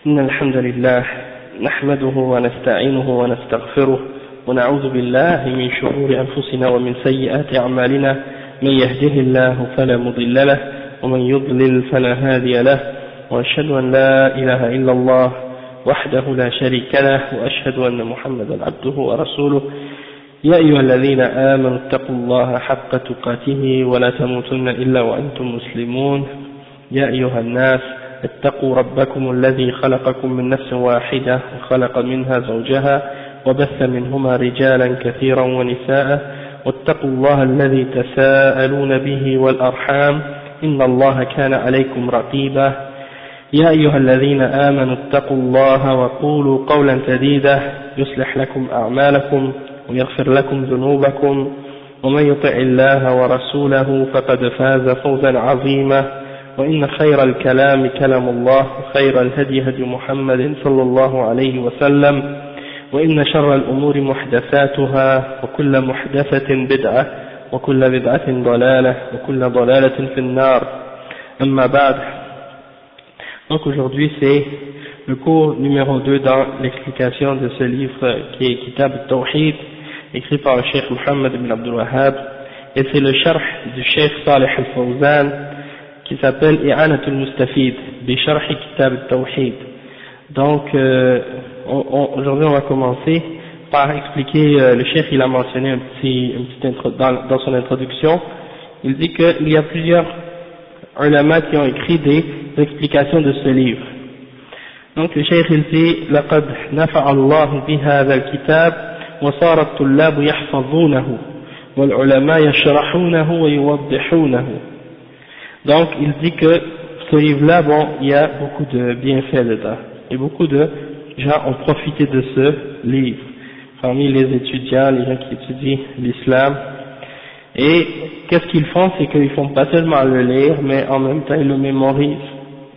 إن الحمد لله نحمده ونستعينه ونستغفره ونعوذ بالله من شرور أنفسنا ومن سيئات أعمالنا من يهده الله فلا مضل له ومن يضلل فلا هادي له وأشهد أن لا إله إلا الله وحده لا شريك له وأشهد أن محمدا عبده ورسوله يا أيها الذين آمنوا اتقوا الله حق تقاته ولا تموتن إلا وأنتم مسلمون يا أيها الناس اتقوا ربكم الذي خلقكم من نفس واحدة وخلق منها زوجها وبث منهما رجالا كثيرا ونساء واتقوا الله الذي تساءلون به والأرحام إن الله كان عليكم رقيبا يا أيها الذين آمنوا اتقوا الله وقولوا قولا سديدا يصلح لكم أعمالكم ويغفر لكم ذنوبكم ومن يطع الله ورسوله فقد فاز فوزا عظيما وإن خير الكلام كلام الله وخير الهدي هدي محمد صلى الله عليه وسلم وإن شر الأمور محدثاتها وكل محدثة بدعة وكل بدعة ضلالة وكل ضلالة في النار أما بعد. Donc aujourd'hui c'est le cours numéro 2 dans l'explication de ce livre qui est Kitab al-Tawhid, écrit par le Cheikh Mohammed ibn Abdul Wahhab, et c'est le sharh du Cheikh Salih al-Fawzan qui s'appelle I'anatul Mustafid bi Sharh Kitab al-Tawhid. Donc aujourd'hui on va commencer par expliquer, le Cheikh il a mentionné dans son introduction, il dit qu'il y a plusieurs ulama qui ont écrit des explications de ce livre. Donc le Cheikh il dit لقد نفع الله بهذا الكتاب وصار الطلاب يحفظونه والعلماء يشرحونه ويوضحونه. Donc il dit que ce livre-là, bon, il y a beaucoup de bienfaits dedans et beaucoup de gens ont profité de ce livre, parmi les étudiants, les gens qui étudient l'islam. Et qu'est-ce qu'ils font, c'est qu'ils font pas seulement le lire, mais en même temps ils le mémorisent.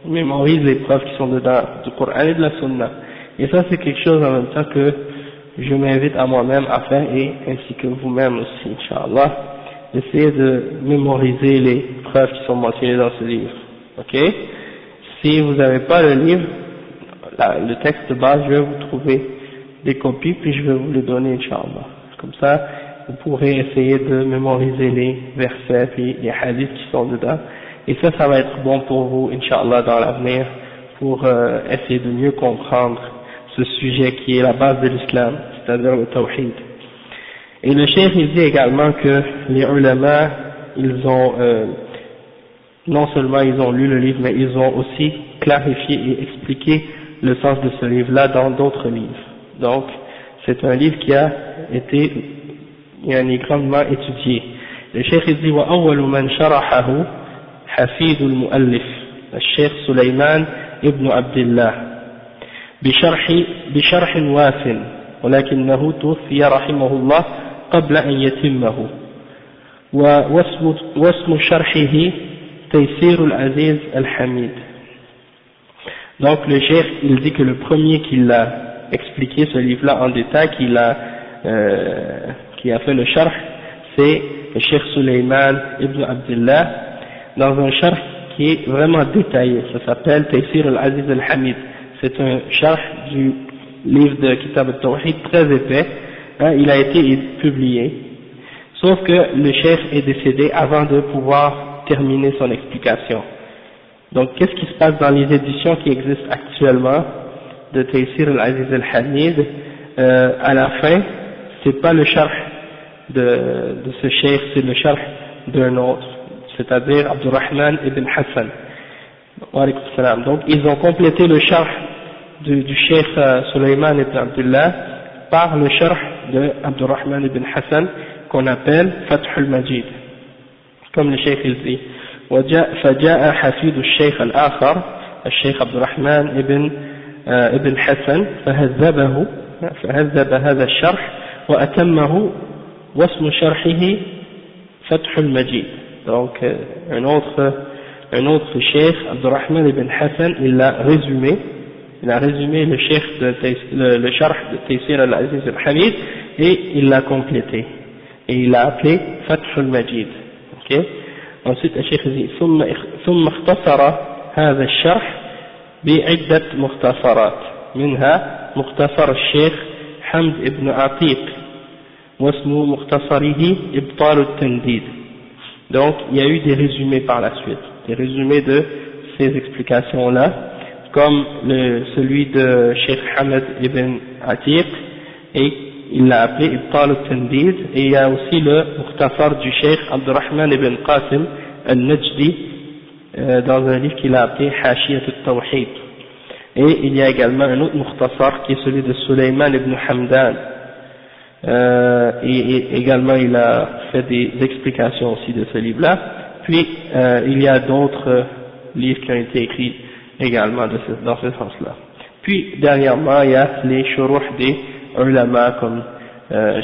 Ils mémorisent les preuves qui sont dedans du Coran et de la Sunna. Et ça c'est quelque chose en même temps que je m'invite à moi-même à faire, et ainsi que vous-même aussi, Inch'Allah, d'essayer de mémoriser les preuves qui sont mentionnées dans ce livre. Ok? Si vous n'avez pas le livre, le texte de base, je vais vous trouver des copies, puis je vais vous les donner, Inch'Allah. Comme ça, vous pourrez essayer de mémoriser les versets puis les hadiths qui sont dedans, et ça va être bon pour vous, Inch'Allah, dans l'avenir, pour essayer de mieux comprendre ce sujet qui est la base de l'islam, c'est-à-dire le tawhid. Et le cheikh il dit également que les ulama, ils ont non seulement ils ont lu le livre, mais ils ont aussi clarifié et expliqué le sens de ce livre-là dans d'autres livres. Donc c'est un livre qui a été grandement étudié. Le cheikh il dit وأول من شرحه حفيد المؤلف الشيخ سليمان ابن عبد الله بشرح واف ولكنه توفي رحمه الله قبل أن يتمه واسم شرحه تيسير العزيز الحميد. Donc le cheikh il dit que le premier qui l'a expliqué ce livre-là en détail, qui a fait le sharh, c'est le cheikh Sulayman ibn Abdullah, dans un sharh qui est vraiment détaillé. Ça s'appelle Taysir al-Aziz al-Hamid. C'est un sharh du livre de Kitab al-Tawhid très épais, hein, il a été publié, sauf que le cheikh est décédé avant de pouvoir terminer son explication. Donc qu'est-ce qui se passe dans les éditions qui existent actuellement de Taysir al-Aziz al-Hamid? À la fin, c'est pas le sharh de ce cheikh, c'est le sharh d'un autre, c'est-à-dire Abdurrahman ibn Hassan. Wa alaykum salam. Donc ils ont complété le sharh du cheikh Sulayman ibn Abdullah par le sharh de Abdurrahman ibn Hassan qu'on appelle Fath al-Majid, comme le cheikh il dit. فجاء حفيد الشيخ الآخر الشيخ عبد الرحمن ابن حسن فهذب هذا الشرح وأتمه واسم شرحه فتح المجيد. Donc un autre cheikh Abdurrahman ibn Hassan il a résumé le cheikh le sharh de Taysir al-Aziz al-Hamid, et il l'a complété et il l'a appelé Fath al-Majid. Ok? Ensuite le cheikh dit ثم اختصر هذا الشرح بعدة مختصرات منها مختصر الشيخ حمد ابن عتيق واسمه مختصره إبطال التنديد. Donc il y a eu des résumés par la suite, des résumés de ces explications-là, comme celui de Cheikh Hamad ibn Atiq, et il l'a appelé Ibtal al-Tandid, et il y a aussi le Mukhtasar du Cheikh Abdurrahman ibn Qasim al-Najdi, dans un livre qu'il a appelé Hashiyat al-Tawhid. Et il y a également un autre Mukhtasar qui est celui de Sulayman ibn Hamdan, et également il a fait des explications aussi de ce livre-là. Puis il y a d'autres livres qui ont été écrits également dans ce sens-là. Puis dernièrement il y a les shuruh des ulama comme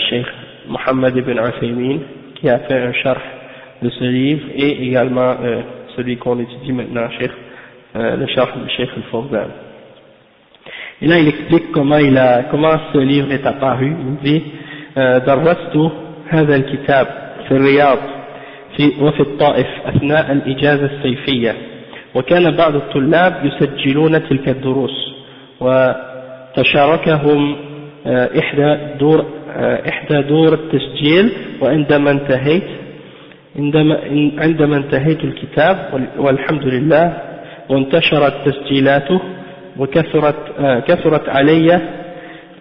Cheikh Mohammed ibn Uthaymin qui a fait un sharh de ce livre, et également celui qu'on étudie maintenant, le sharh du Cheikh al-Fawzan. Et là il explique comment ce livre est apparu. Il dit درست هذا الكتاب في الرياض وفي الطائف أثناء الإجازة الصيفية، وكان بعض الطلاب يسجلون تلك الدروس، وتشاركهم إحدى دور التسجيل، وعندما انتهيت الكتاب والحمد لله وانتشرت تسجيلاته وكثرت علي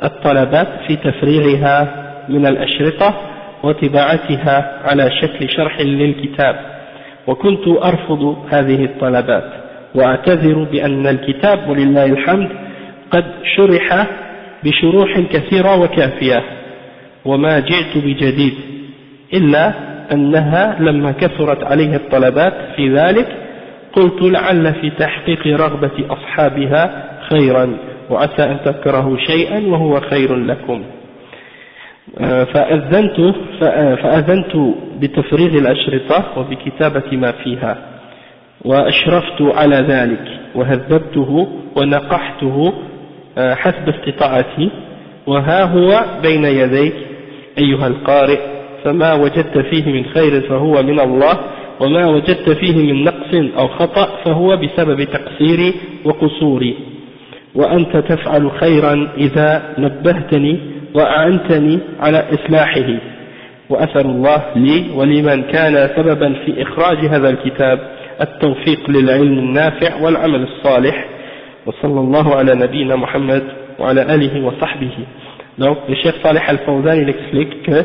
الطلبات في تفريغها من الأشرطة وطباعتها على شكل شرح للكتاب، وكنت أرفض هذه الطلبات وأعتذر بأن الكتاب ولله الحمد قد شرح بشروح كثيرة وكافية وما جئت بجديد، إلا أنها لما كثرت عليها الطلبات في ذلك قلت لعل في تحقيق رغبة أصحابها خيرا وعسى أن تكرهوا شيئا وهو خير لكم، فأذنت بتفريغ الأشرطة وبكتابة ما فيها، وأشرفت على ذلك وهذبته ونقحته حسب استطاعتي، وها هو بين يديك أيها القارئ، فما وجدت فيه من خير فهو من الله، وما وجدت فيه من نقص أو خطأ فهو بسبب تقصيري وقصوري، وأنت تفعل خيرا إذا نبهتني وأعنتني على إصلاحه، وأسأل الله لي ولمن كان سببا في إخراج هذا الكتاب التوفيق للعلم النافع والعمل الصالح، وصلى الله على نبينا محمد وعلى آله وصحبه. Donc le Cheikh Saleh Al-Fawzan il explique que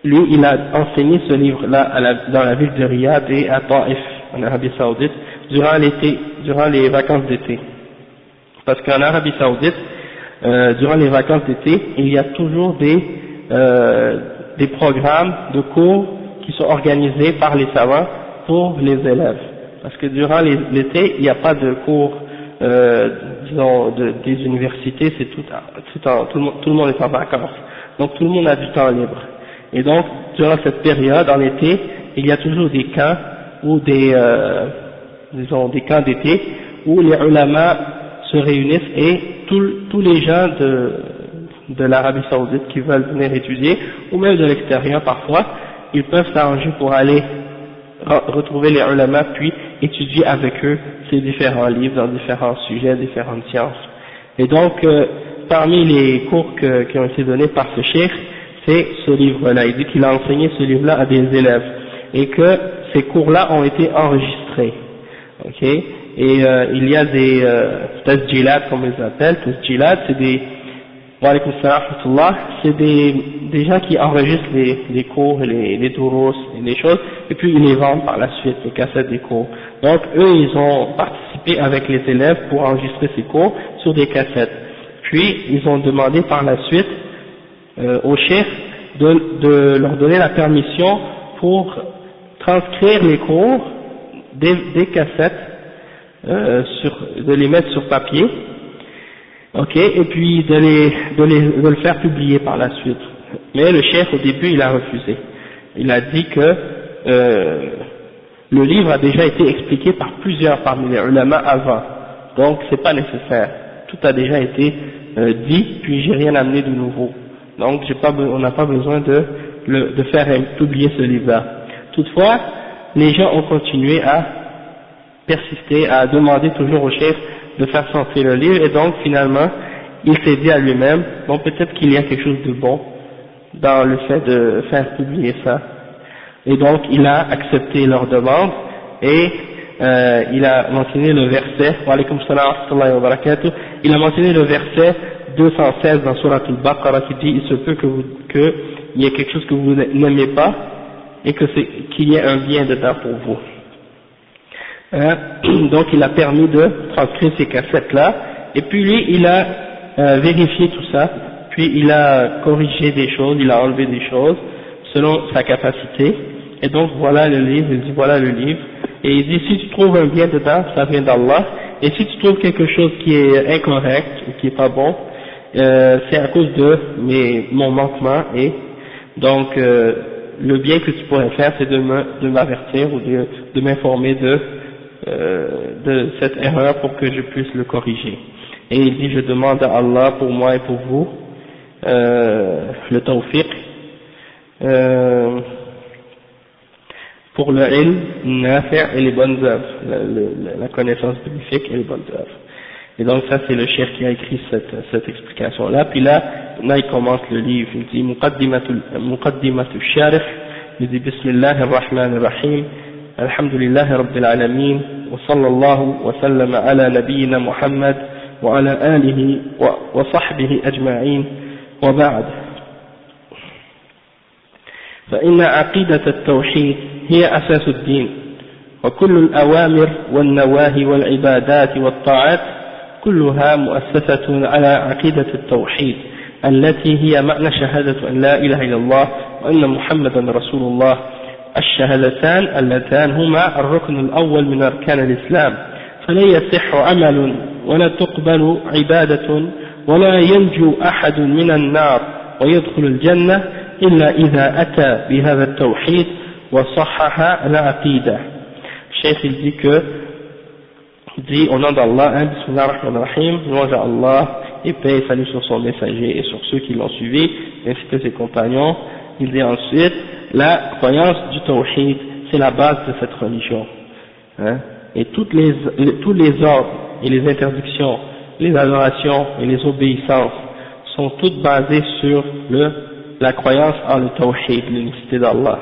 lui il a enseigné ce livre-là dans la ville de Riyad et à Taif en Arabie Saoudite durant les vacances d'été, parce qu'en Arabie Saoudite durant les vacances d'été, il y a toujours des programmes de cours qui sont organisés par les savants pour les élèves. Parce que durant l'été, il n'y a pas de cours, disons, des universités, tout le monde est en vacances. Donc tout le monde a du temps libre. Et donc, durant cette période, en été, il y a toujours des camps ou des camps d'été où les ulama se réunissent et tous les gens de l'Arabie Saoudite qui veulent venir étudier, ou même de l'extérieur parfois, ils peuvent s'arranger pour aller retrouver les ulama puis étudier avec eux ces différents livres dans différents sujets, différentes sciences. Et donc, parmi les cours qui ont été donnés par ce cheikh, c'est ce livre-là. Il dit qu'il a enseigné ce livre-là à des élèves et que ces cours-là ont été enregistrés. Ok? Et il y a des tasjilat, comme ils appellent. Tasjilat, c'est des des gens qui enregistrent les cours et les durus et les choses, et puis ils les vendent par la suite, les cassettes des cours. Donc eux, ils ont participé avec les élèves pour enregistrer ces cours sur des cassettes. Puis ils ont demandé par la suite au chef de leur donner la permission pour transcrire les cours des cassettes, de les mettre sur papier, ok, et puis de le faire publier par la suite. Mais le chef au début il a refusé. Il a dit que le livre a déjà été expliqué par plusieurs parmi les ulama avant, donc c'est pas nécessaire. Tout a déjà été dit, puis j'ai rien amené de nouveau. Donc on n'a pas besoin de faire publier ce livre-là. Toutefois, les gens ont continué à persister, à demander toujours au chef de faire sortir le livre, et donc finalement il s'est dit à lui-même, bon, peut-être qu'il y a quelque chose de bon dans le fait de faire publier ça, et donc il a accepté leur demande, et il a mentionné le verset, wa alaykum salam wa rahmatullahi wa barakatuh, il a mentionné le verset 216 dans Surat al-Baqarah qui dit, il se peut qu'il y ait quelque chose que vous n'aimez pas, et qu'il y ait un bien dedans pour vous. Donc il a permis de transcrire ces cassettes-là, et puis lui il a vérifié tout ça, puis il a corrigé des choses, il a enlevé des choses selon sa capacité, et donc voilà le livre, il dit voilà le livre, et il dit si tu trouves un bien dedans, ça vient d'Allah, et si tu trouves quelque chose qui est incorrect ou qui est pas bon, c'est à cause de mon manquement, et donc le bien que tu pourrais faire c'est de m'avertir ou de m'informer de cette erreur pour que je puisse le corriger. Et il dit je demande à Allah pour moi et pour vous le tawfiq pour le ilm nafi' et les bonnes œuvres, la connaissance bénéfique et les bonnes œuvres. Et donc ça c'est le cheikh qui a écrit cette explication là. Puis là il commence le livre, il dit muqaddimatu sharih, il dit bismillahir rahmanir rahim, alhamdulillahi rabbil alamin, wa sallallahu wa sallama ala nabiyyina Muhammad wa ala alihi wa sahbihi ajma'in, wa ba'd. فإن عقيدة التوحيد هي أساس الدين، وكل الأوامر والنواهي والعبادات والطاعات كلها مؤسسة على عقيدة التوحيد التي هي معنى شهادة أن لا إله إلا الله وأن محمدا رسول الله، الشهادتان اللتان هما الركن الأول من أركان الإسلام، فلا يصح عمل ولا تقبل عبادة ولا ينجو أحد من النار ويدخل الجنة إلا إذا أتى بهذا التوحيد وصحح العقيدة. الشيخ dit au nom d'Allah, Bismillah ar-Rahman ar-Rahim, louange à Allah, et paix et salut sur son messager et sur ceux qui l'ont suivi, ainsi que ses compagnons. Il dit ensuite, la croyance du tawhid, c'est la base de cette religion. Et tous les ordres et les interdictions, les adorations et les obéissances sont toutes basées sur la croyance en le tawhid, l'unicité d'Allah.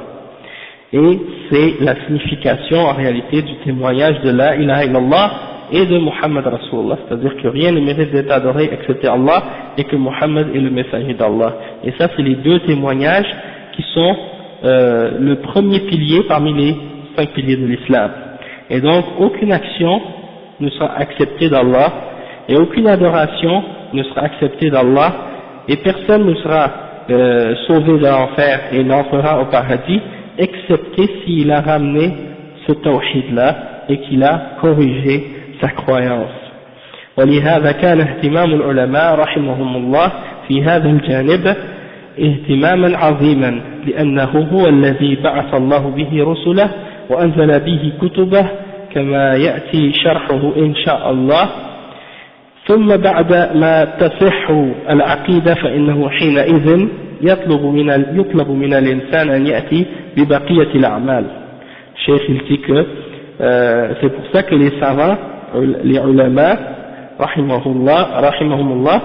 Et c'est la signification en réalité du témoignage de la ilaha illallah et de Muhammad Rasulullah, c'est-à-dire que rien ne mérite d'être adoré excepté Allah et que Muhammad est le messager d'Allah. Et ça c'est les deux témoignages qui sont le premier pilier parmi les 5 piliers de l'islam. Et donc aucune action ne sera acceptée d'Allah et aucune adoration ne sera acceptée d'Allah, et personne ne sera sauvé de l'enfer et n'entrera au paradis excepté s'il a ramené ce tawhid-là et qu'il a corrigé sa croyance. ولهذا كان اهتمام العلماء رحمهم الله في هذا الجانب اهتماما عظيما، لأنه هو الذي بعث الله به رسله وأنزل به كتبه كما يأتي شرحه إن شاء الله. ثم بعد ما تصح العقيدة فإنه حينئذ يطلب من الإنسان أن يأتي ببقية الأعمال. Cheikh il dit que c'est pour ça que les savants, les ulama, rahimahumullah,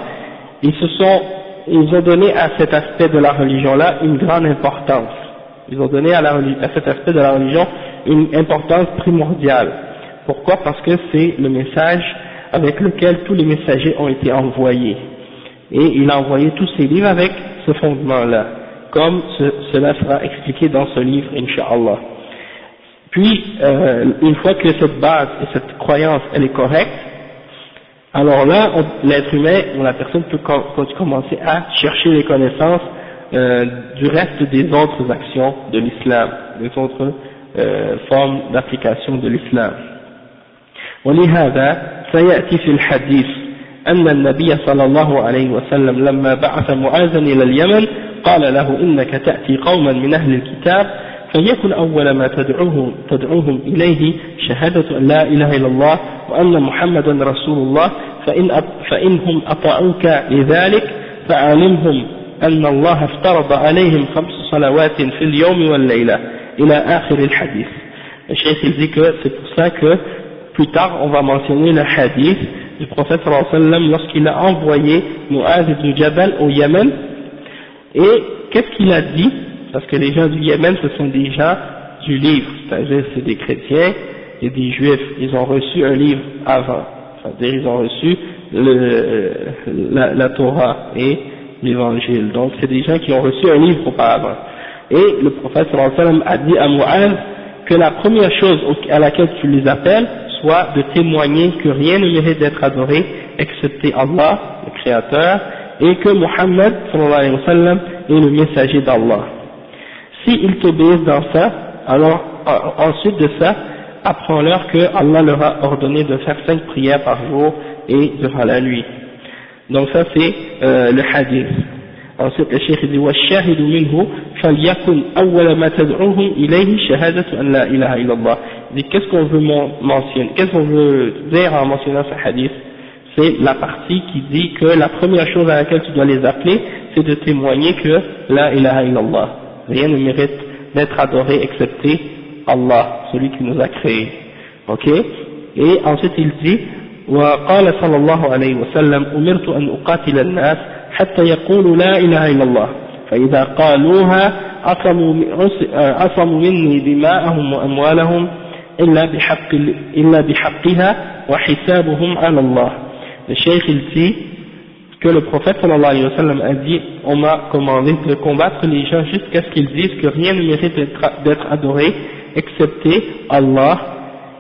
ils ont donné à cet aspect de la religion là une grande importance. Ils ont donné à cet aspect de la religion une importance primordiale. Pourquoi? Parce que c'est le message avec lequel tous les messagers ont été envoyés. Et il a envoyé tous ces livres avec ce fondement-là, comme cela sera expliqué dans ce livre, Inch'Allah. Puis, une fois que cette base et cette croyance, elle est correcte, alors là, l'être humain ou la personne peut commencer à chercher les connaissances du reste des autres actions de l'islam, des autres formes d'application de l'islam. ولهذا سيأتي في الحديث أن النبي صلى الله عليه وسلم لما بعث معاذا إلى اليمن قال له إنك تأتي قوما من أهل الكتاب فليكن أول ما تدعوهم إليه شهادة أن لا إله إلا الله وأن محمدا رسول الله فإنهم أطاعوك لذلك فعلمهم أن الله افترض عليهم 5 صلوات في اليوم والليلة إلى آخر الحديث. Le cheikh il dit que c'est pour ça que plus tard on va mentionner le hadith du prophète sallallahu alayhi wa sallam lorsqu'il a envoyé Mu'adh ibn Jabal au Yémen. Et qu'est-ce qu'il a dit? Parce que les gens du Yémen, ce sont des gens du livre, c'est-à-dire c'est des chrétiens et des juifs. Ils ont reçu un livre avant, c'est-à-dire ils ont reçu la Torah et l'évangile. Donc c'est des gens qui ont reçu un livre auparavant. Et le prophète sallallahu alayhi wa sallam a dit à Mu'adh que la première chose à laquelle tu les appelles soit de témoigner que rien ne mérite d'être adoré excepté Allah, le Créateur, et que Muhammad sallallahu alayhi wa sallam est le messager d'Allah. S'ils t'obéissent dans ça, alors ensuite de ça, apprends-leur que Allah leur a ordonné de faire 5 prières par jour et durant la nuit. Donc ça c'est le hadith. Ensuite le cheikh dit وَالشَّاهِدُ مِنْهُ فَلْيَكُنْ أَوَّلَ مَا تَدْعُوهُمْ إِلَيْهِ شَهَادَةُ أَنْ لَا إِلَهَ إِلَّا اللَّهِ. Il dit qu'est-ce qu'on veut mentionner, qu'est-ce qu'on veut dire en mentionnant ce hadith? C'est la partie qui dit que la première chose à laquelle tu dois les appeler, c'est de témoigner que la ilaha illallah. Rien ne mérite d'être adoré excepté Allah, celui qui nous a créés. Ok? Et ensuite il dit, وقال صلى الله عليه وسلم أمرت أن أقاتل الناس حتى يقولوا لا إله إلا الله فإذا قالوها عصموا مني دماءهم وأموالهم إلا بحقها وحسابهم على الله. Le cheikh il dit que le prophète sallallahu alayhi wa sallam a dit, on m'a commandé de combattre les gens jusqu'à ce qu'ils disent que rien ne mérite d'être adoré excepté Allah,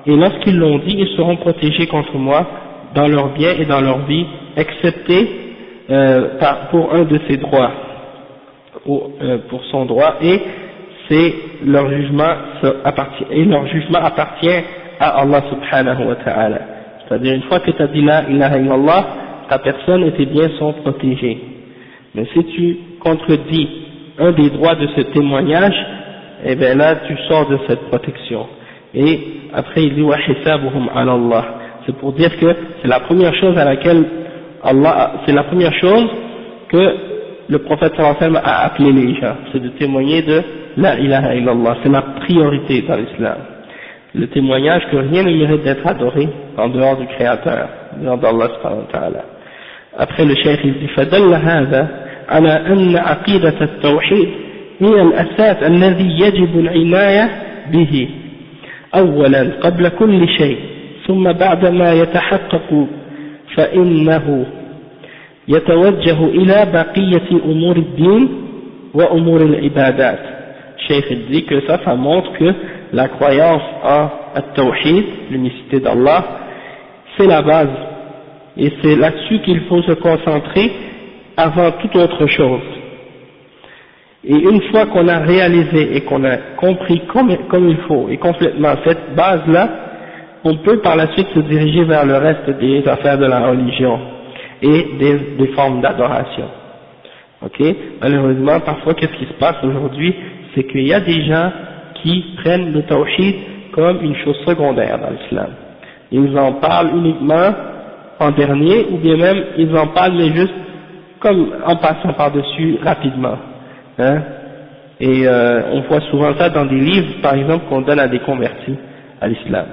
et lorsqu'ils l'ont dit, ils seront protégés contre moi dans leurs biens et dans leur vie, excepté pour un de ses droits, pour son droit, et c'est leur jugement appartient à Allah subhanahu wa ta'ala. C'est-à-dire une fois que tu as dit la ilaha illallah, ta personne et tes biens sont protégés. Mais si tu contredis un des droits de ce témoignage, eh bien là tu sors de cette protection. Et après il dit wa hisabuhum ala Allah. C'est pour dire que c'est la première chose à laquelle c'est la première chose que le prophète sallallahu alayhi wa sallam a appelé les gens, c'est de témoigner de la ilaha illallah. C'est la priorité dans l'islam. Le témoignage que rien ne mérite d'être adoré en dehors du Créateur, en dehors d'Allah subhanahu wa ta'ala. Après le cheikh il dit فدل هذا على أن عقيدة التوحيد هي الأساس الذي يجب العناية به أولا قبل كل شيء ثم بعدما يتحقق فإنه يتوجه إلى بقية أمور الدين وأمور العبادات. Cheikh il dit que ça montre que la croyance en At-Tawhid, l'unicité d'Allah, c'est la base. Et c'est là-dessus qu'il faut se concentrer avant toute autre chose. Et une fois qu'on a réalisé et qu'on a compris comme il faut et complètement cette base-là, on peut par la suite se diriger vers le reste des affaires de la religion et des formes d'adoration. Ok? Malheureusement, parfois, qu'est-ce qui se passe aujourd'hui? C'est qu'il y a des gens qui prennent le tawhid comme une chose secondaire dans l'islam. Ils en parlent uniquement en dernier, ou bien même ils en parlent mais juste comme en passant par-dessus rapidement. Hein? Et on voit souvent ça dans des livres, par exemple, qu'on donne à des convertis à l'islam.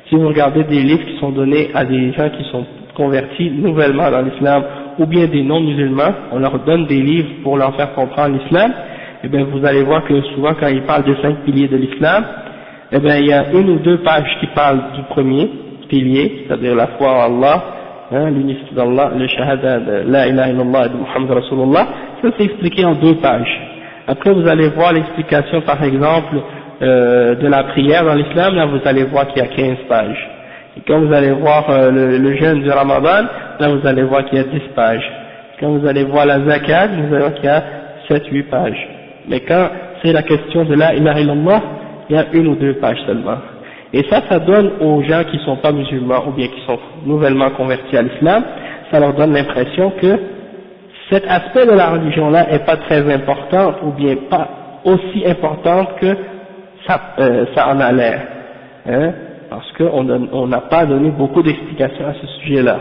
Si vous regardez des livres qui sont donnés à des gens qui sont convertis nouvellement dans l'islam, ou bien des non-musulmans, on leur donne des livres pour leur faire comprendre l'islam, et bien vous allez voir que souvent quand ils parlent des 5 piliers de l'islam, eh bien il y a 1 ou 2 pages qui parlent du premier pilier, c'est-à-dire la foi en Allah, hein, l'unicité d'Allah, le shahada de la ilaha illallah et de Muhammad Rasulullah. Ça c'est expliqué en 2 pages. Après vous allez voir l'explication par exemple de la prière dans l'islam, là vous allez voir qu'il y a 15 pages. Et quand vous allez voir le jeûne du Ramadan, là vous allez voir qu'il y a 10 pages. Quand vous allez voir la zakat, vous allez voir qu'il y a 7-8 pages. Mais quand c'est la question de la ilaha illallah, il y a 1 ou 2 pages seulement. Et ça donne aux gens qui ne sont pas musulmans ou bien qui sont nouvellement convertis à l'islam, ça leur donne l'impression que cet aspect de la religion-là n'est pas très important ou bien pas aussi important que ça en a l'air. Hein, parce qu'on n'a pas donné beaucoup d'explications à ce sujet-là.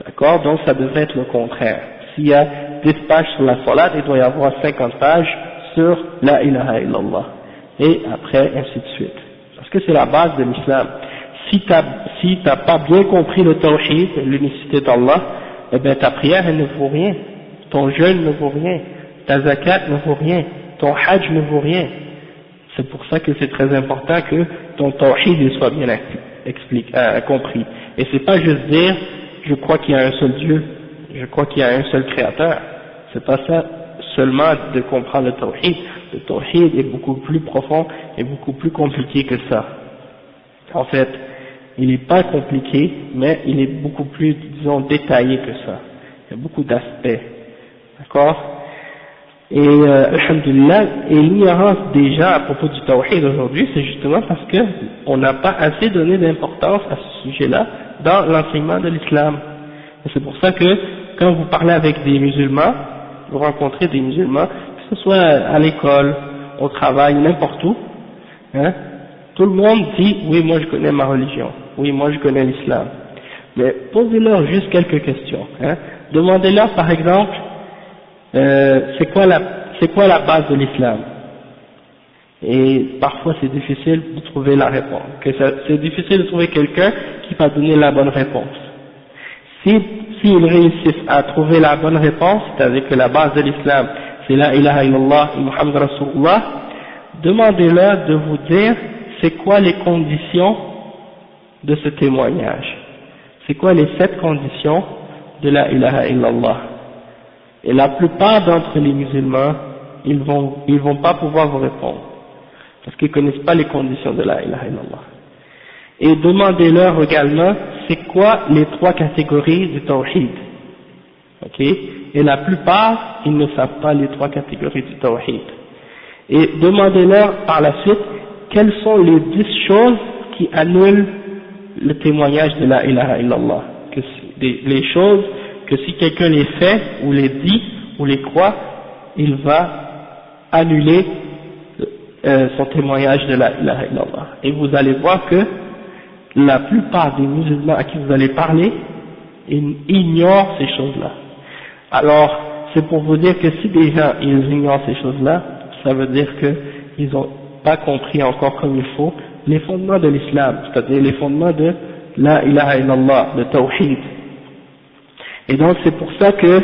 D'accord? Donc ça devrait être le contraire. S'il y a 10 pages sur la salat, il doit y avoir 50 pages sur la ilaha illallah. Et après, ainsi de suite. Parce que c'est la base de l'islam. si t'as pas bien compris le tawhid, l'unicité d'Allah, eh bien ta prière elle ne vaut rien, ton jeûne ne vaut rien, ta zakat ne vaut rien, ton hajj ne vaut rien. C'est pour ça que c'est très important que ton tawhid il soit bien compris. Et c'est pas juste dire je crois qu'il y a un seul Dieu, je crois qu'il y a un seul créateur. C'est pas ça seulement de comprendre le tawhid. Le tawhid est beaucoup plus profond et beaucoup plus compliqué que ça. En fait, il n'est pas compliqué, mais il est beaucoup plus, disons, détaillé que ça. Il y a beaucoup d'aspects. D'accord? Et alhamdulillah, et l'ignorance déjà à propos du tawhid aujourd'hui, c'est justement parce que on n'a pas assez donné d'importance à ce sujet-là dans l'enseignement de l'islam. Et c'est pour ça que quand vous parlez avec des musulmans, vous rencontrez des musulmans, que ce soit à l'école, au travail, n'importe où, hein, tout le monde dit oui moi je connais ma religion, oui moi je connais l'islam. Mais posez-leur juste quelques questions. Hein. Demandez-leur par exemple c'est quoi la base de l'islam. Et parfois c'est difficile de trouver la réponse. C'est difficile de trouver quelqu'un qui va donner la bonne réponse. S'ils réussissent à trouver la bonne réponse, c'est-à-dire que la base de l'islam c'est la ilaha illallah et Muhammad Rasulullah, demandez-leur de vous dire c'est quoi les conditions de ce témoignage. C'est quoi les 7 conditions de la ilaha illallah. Et la plupart d'entre les musulmans, ils vont pas pouvoir vous répondre. Parce qu'ils connaissent pas les conditions de la ilaha illallah. Et demandez-leur également, c'est quoi les 3 catégories du tawhid. Ok? Et la plupart, ils ne savent pas les 3 catégories du tawhid. Et demandez-leur par la suite, quelles sont les 10 choses qui annulent le témoignage de la ilaha illallah. Les choses que si quelqu'un les fait, ou les dit, ou les croit, il va annuler son témoignage de la ilaha illallah. Et vous allez voir que la plupart des musulmans à qui vous allez parler, ils ignorent ces choses-là. Alors, c'est pour vous dire que si des gens ils ignorent ces choses-là, ça veut dire qu'ils n'ont pas compris encore comme il faut les fondements de l'islam, c'est-à-dire les fondements de la ilaha illallah, de tawhid. Et donc c'est pour ça que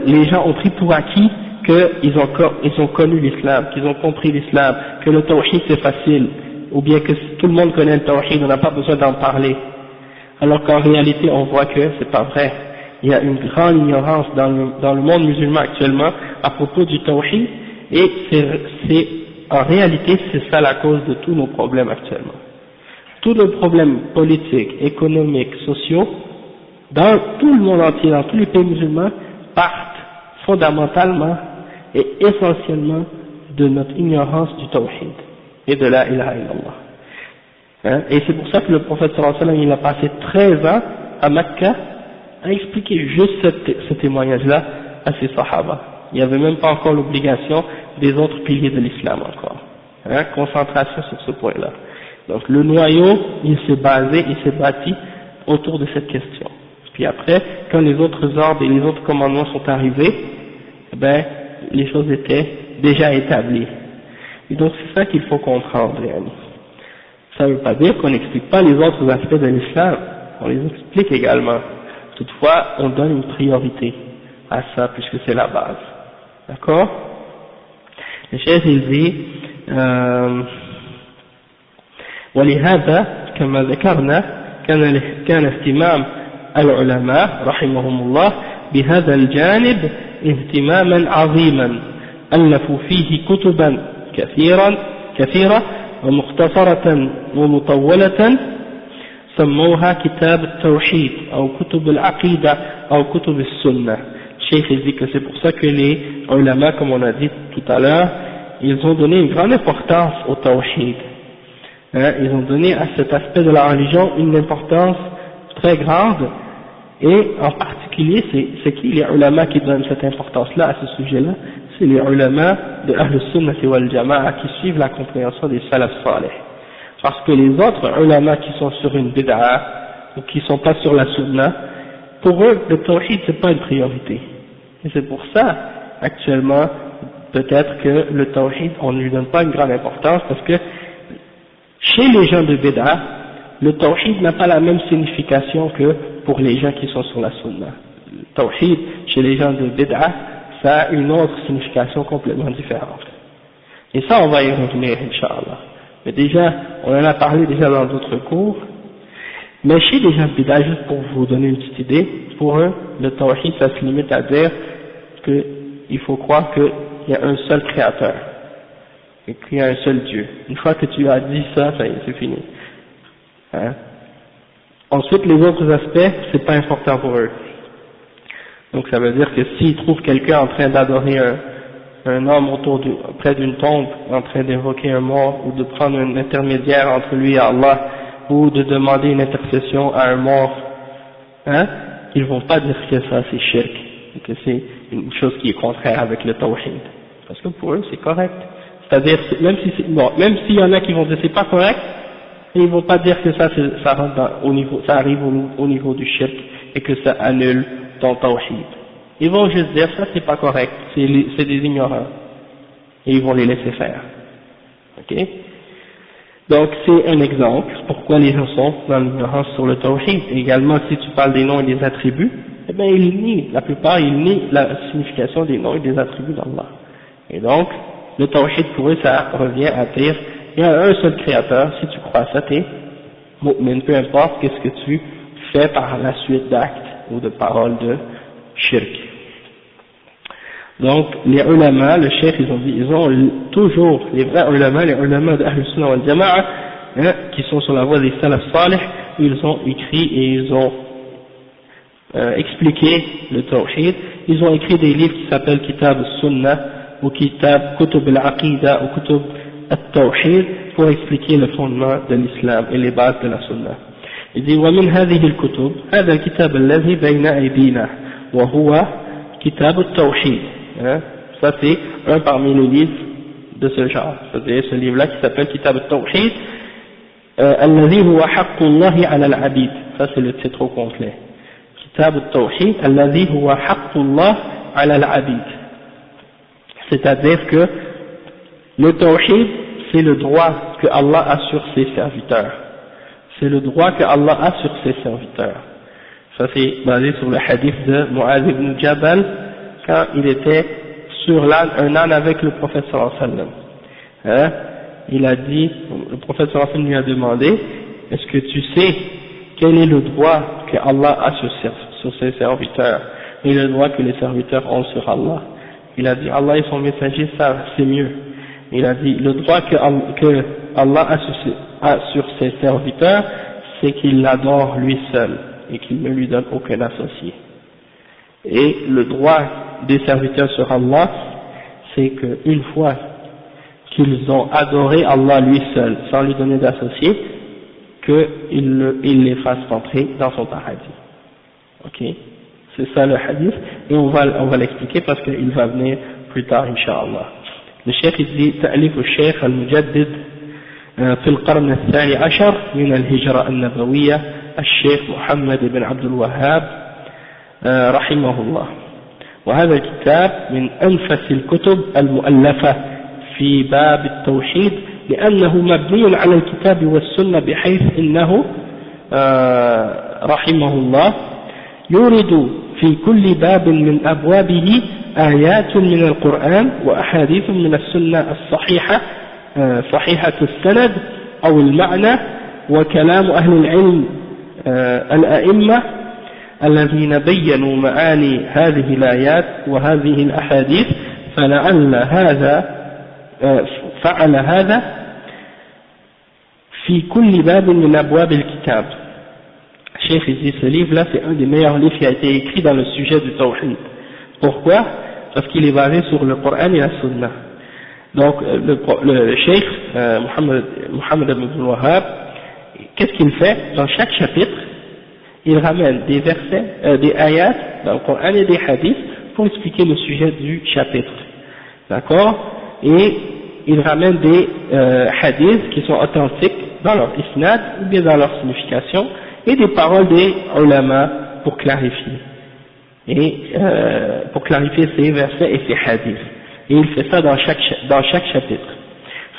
les gens ont pris pour acquis qu'ils ont connu l'islam, qu'ils ont compris l'islam, que le tawhid c'est facile, ou bien que tout le monde connaît le tawhid, on n'a pas besoin d'en parler. Alors qu'en réalité on voit que c'est pas vrai. Il y a une grande ignorance dans le monde musulman actuellement à propos du tawhid, et en réalité c'est ça la cause de tous nos problèmes actuellement. Tous nos problèmes politiques, économiques, sociaux, dans tout le monde entier, dans tous les pays musulmans, partent fondamentalement et essentiellement de notre ignorance du tawhid et de la ilaha illallah. Hein? Et c'est pour ça que le prophète sallallahu alayhi wa sallam, il a passé 13 ans à Mecca à expliquer juste ce témoignage-là à ses sahaba. Il n'y avait même pas encore l'obligation des autres piliers de l'islam encore. Hein? Concentration sur ce point-là. Donc le noyau, il s'est bâti autour de cette question. Puis après, quand les autres ordres et les autres commandements sont arrivés, eh ben, les choses étaient déjà établies. Et donc c'est ça qu'il faut comprendre. Ça ne veut pas dire qu'on n'explique pas les autres aspects de l'islam, on les explique également. Toutefois, on donne une priorité à ça puisque c'est la base. D'accord? Le chef il dit ولهذا كما ذكرنا كان اهتمام العلماء رحمهم الله بهذا الجانب اهتماما عظيما ألفوا فيه كتبا كثيرة ومختصرة ومطولة سموها كتاب التوحيد أو كتب العقيدة أو كتب السنة. Cheikh dit que c'est pour ça que les ulama, comme on a dit tout à l'heure, ils ont donné une grande importance au tawhid. Hein, ils ont donné à cet aspect de la religion une importance très grande, et en particulier, c'est qui les ulama qui donnent cette importance-là à ce sujet-là? C'est les ulama de Ahl Sunnah wal Jama'a qui suivent la compréhension des salaf salih. Parce que les autres ulama qui sont sur une bid'a ou qui sont pas sur la sunna, pour eux, le tawhid c'est pas une priorité. Et c'est pour ça, actuellement, peut-être que le tawhid, on ne lui donne pas une grande importance, parce que chez les gens de bid'a, le tawhid n'a pas la même signification que pour les gens qui sont sur la sunna. Le tawhid, chez les gens de bid'a, ça a une autre signification complètement différente. Et ça, on va y revenir, Inch'Allah. Mais déjà, on en a parlé déjà dans d'autres cours. Mais chez les gens de bid'a, juste pour vous donner une petite idée, pour eux, le tawhid, ça se limite à dire qu'il faut croire qu'il y a un seul créateur, et qu'il y a un seul Dieu. Une fois que tu as dit ça, ça y est, c'est fini. Hein? Ensuite, les autres aspects, c'est pas important pour eux. Donc ça veut dire que s'ils trouvent quelqu'un en train d'adorer un homme près d'une tombe, en train d'évoquer un mort, ou de prendre un intermédiaire entre lui et Allah, ou de demander une intercession à un mort, hein, ils vont pas dire que ça c'est shirk, et que c'est une chose qui est contraire avec le tawhid. Parce que pour eux c'est correct. C'est-à-dire, même s'il y en a qui vont dire c'est pas correct, ils vont pas dire que ça rentre ça arrive au niveau du shirk, et que ça annule ton tawhid. Ils vont juste dire ça c'est pas correct, c'est des ignorants. Et ils vont les laisser faire. Ok? Donc c'est un exemple, pourquoi les gens sont dans l'ignorance sur le tawhid. Et également si tu parles des noms et des attributs, eh bien la plupart ils nient la signification des noms et des attributs d'Allah. Et donc, le tawhid pour eux ça revient à dire, il y a un seul créateur, si tu crois ça t'es mu'min, peu importe qu'est-ce que tu fais par la suite d'actes ou de paroles de shirk. Donc, les ulama, le cheikh, ils ont toujours, les vrais ulama, les ulama d'Ahl Sunnah wal Jama'a, hein, qui sont sur la voie des salaf salih, ils ont écrit et ils ont expliqué le tawhid. Ils ont écrit des livres qui s'appellent Kitab al-Sunnah, ou Kitab Kutub al-Aqida, ou Kutub al-Tawhid, pour expliquer le fondement de l'islam et les bases de la Sunnah. Il dit, ومن هذه الكتب هذا الكتاب الذي بين أيدينا وهو كتاب التوحيد. Ça c'est un parmi les livres de ce genre, c'est-à-dire ce livre-là qui s'appelle Kitab al-Tawhid, الذي هو حق الله على العبيد. Ça c'est le titre au complet. Kitab al-Tawhid الذي هو حق الله على العبيد. C'est-à-dire que le tawhid c'est le droit que Allah a sur ses serviteurs. C'est le droit que Allah a sur ses serviteurs. Ça c'est basé sur le hadith de Mu'adh ibn Jabal quand il était sur un âne avec le prophète sallallahu alayhi wa sallam. Hein? Il a dit, le prophète sallallahu alayhi wa sallam lui a demandé, est-ce que tu sais quel est le droit que Allah a sur ses serviteurs et le droit que les serviteurs ont sur Allah? Il a dit, Allah et son messager savent, c'est mieux. Il a dit, le droit que Allah a sur ses serviteurs, c'est qu'il l'adore lui seul et qu'il ne lui donne aucun associé. Et le droit des serviteurs sur Allah, c'est qu'une fois qu'ils ont adoré Allah lui seul, sans lui donner d'associé, qu'il les fasse rentrer dans son paradis. Ok? C'est ça le hadith, et on va l'expliquer parce qu'il va venir plus tard, Inch'Allah. Le cheikh dit, تأليف الشيخ المجدد في القرن الثاني عشر من الهجرة النبوية الشيخ محمد بن عبد الوهاب رحمه الله. وهذا الكتاب من أنفس الكتب المؤلفة في باب التوحيد لأنه مبني على الكتاب والسنة بحيث إنه رحمه الله يورد في كل باب من أبوابه آيات من القرآن وأحاديث من السنة الصحيحة صحيحة السند أو المعنى وكلام أهل العلم الأئمة الذين بينوا معاني هذه الآيات وهذه الأحاديث فعل هذا في كل باب من أبواب الكتاب. Cheikh dit ce livre-là c'est un des meilleurs livres qui a été écrit dans le sujet du tawhid. Pourquoi? Parce qu'il est basé sur le Coran et la Sunna. Donc le Cheikh Muhammad ibn Wahhab, qu'est-ce qu'il fait? Dans chaque chapitre, il ramène des versets, des ayats dans le Coran et des hadiths pour expliquer le sujet du chapitre. D'accord? Et il ramène des hadiths qui sont authentiques dans leur isnad ou bien dans leur signification et des paroles des ulama pour clarifier. Pour clarifier ces versets et ces hadiths. Et il fait ça dans chaque chapitre.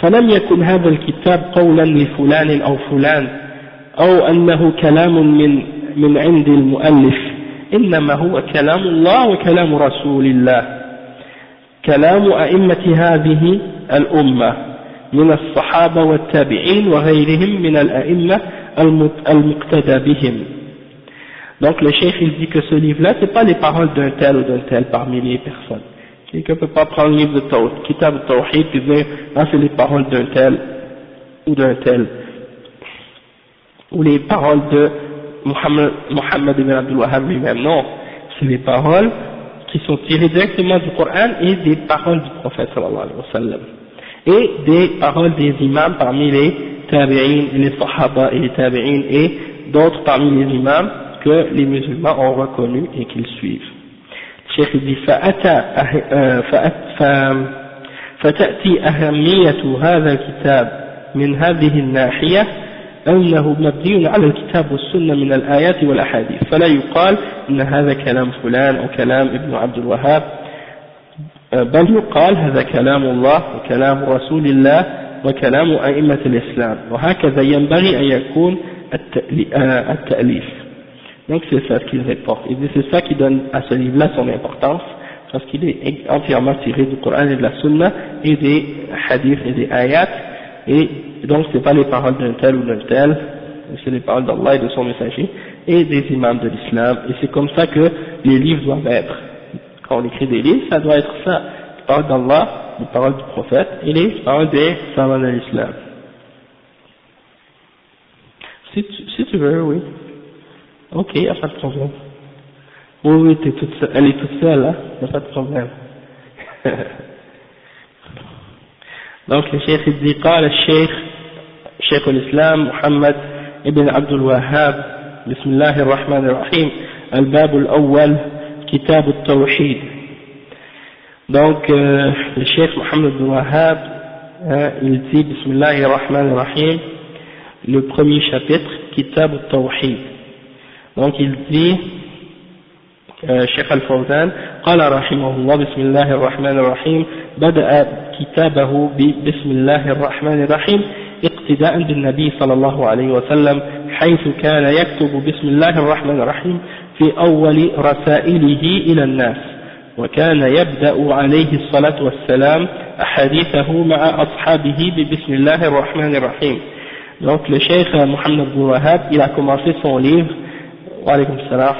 فلم يكن هذا الكتاب قولا لفلان أو فلان أو أنه كلام من عند المؤلف، إنما هو كلام الله وكلام رسول الله، كلام أئمة هذه الأمة من الصحابة والتابعين وغيرهم من الأئمة المقتدى بهم. Donc le cheikh il dit que ce livre-là, c'est pas les paroles d'un tel ou d'un tel parmi les personnes. Quelqu'un ne peut pas prendre le livre de Kitab al-Tawhid et dire ah c'est les paroles d'un tel ou d'un tel, ou les paroles de Muhammad ibn Abdul Wahhab lui-même. Non, c'est les paroles qui sont tirées directement du Coran et des paroles du prophète sallallahu alayhi wa sallam, et des paroles des imams parmi les tabi'in et les sahaba et les tabi'in et d'autres parmi les imams que les musulmans ont reconnus et qu'ils suivent. Le cheikh dit فتأتي أهمية هذا الكتاب من هذه الناحية أنه مبني على الكتاب والسنة من الآيات والأحاديث، فلا يقال إن هذا كلام فلان أو كلام ابن عبد الوهاب، بل يقال هذا كلام الله وكلام رسول الله وكلام أئمة الإسلام، وهكذا ينبغي أن يكون التأليف. Donc c'est ça ce qu'il reporte, et c'est ça qui donne à ce livre-là son importance, parce qu'il est entièrement tiré du Coran et de la Sunna et des hadiths et des ayats, et donc c'est pas les paroles d'un tel ou d'un tel, c'est les paroles d'Allah et de son messager et des imams de l'islam, et c'est comme ça que les livres doivent être. Quand on écrit des livres, ça doit être ça, les paroles d'Allah, les paroles du prophète et les paroles des savants de l'islam. Si tu veux, oui. Ok, il n'y a pas de problème. Oui, elle est toute seule, hein, il n'y a pas de problème. Donc le cheikh dit, قال الشيخ شيخ الإسلام محمد ابن عبد الوهاب بسم الله الرحمن الرحيم الباب الأول كتاب التوحيد. Donc le cheikh Mohammed ibn Wahhab il dit Bismillahir Rahmanir Rahim, le premier chapitre, Kitab al-Tawhid. Donc il dit Cheikh Al-Fawzan قال رحمه الله بسم الله الرحمن الرحيم بدأ كتابه بسم الله الرحمن الرحيم اقتداء بالنبي صلى الله عليه وسلم، حيث كان يكتب بسم الله الرحمن الرحيم في أول رسائله إلى الناس، وكان يبدأ عليه الصلاة والسلام أحاديثه مع أصحابه ببسم الله الرحمن الرحيم. Donc le cheikh Mohammed ibn Wahhab, il a commencé son livre wa alaykum salam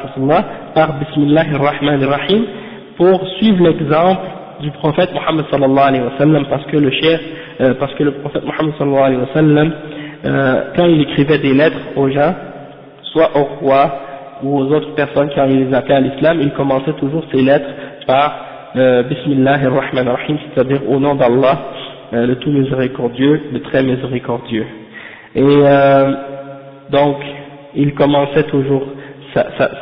par Bismillah ar-Rahman ar-Rahim pour suivre l'exemple du prophète Mohammed sallallahu alayhi wa sallam, parce que le prophète Mohammed sallallahu alayhi wa sallam, quand il écrivait des lettres aux gens, soit au roi ou aux autres personnes quand il les appelait à l'islam, il commençait toujours ses lettres par Bismillah ar-Rahman ar-Rahim, c'est-à-dire au nom d'Allah, le tout miséricordieux, le très miséricordieux. Et donc il commençait toujours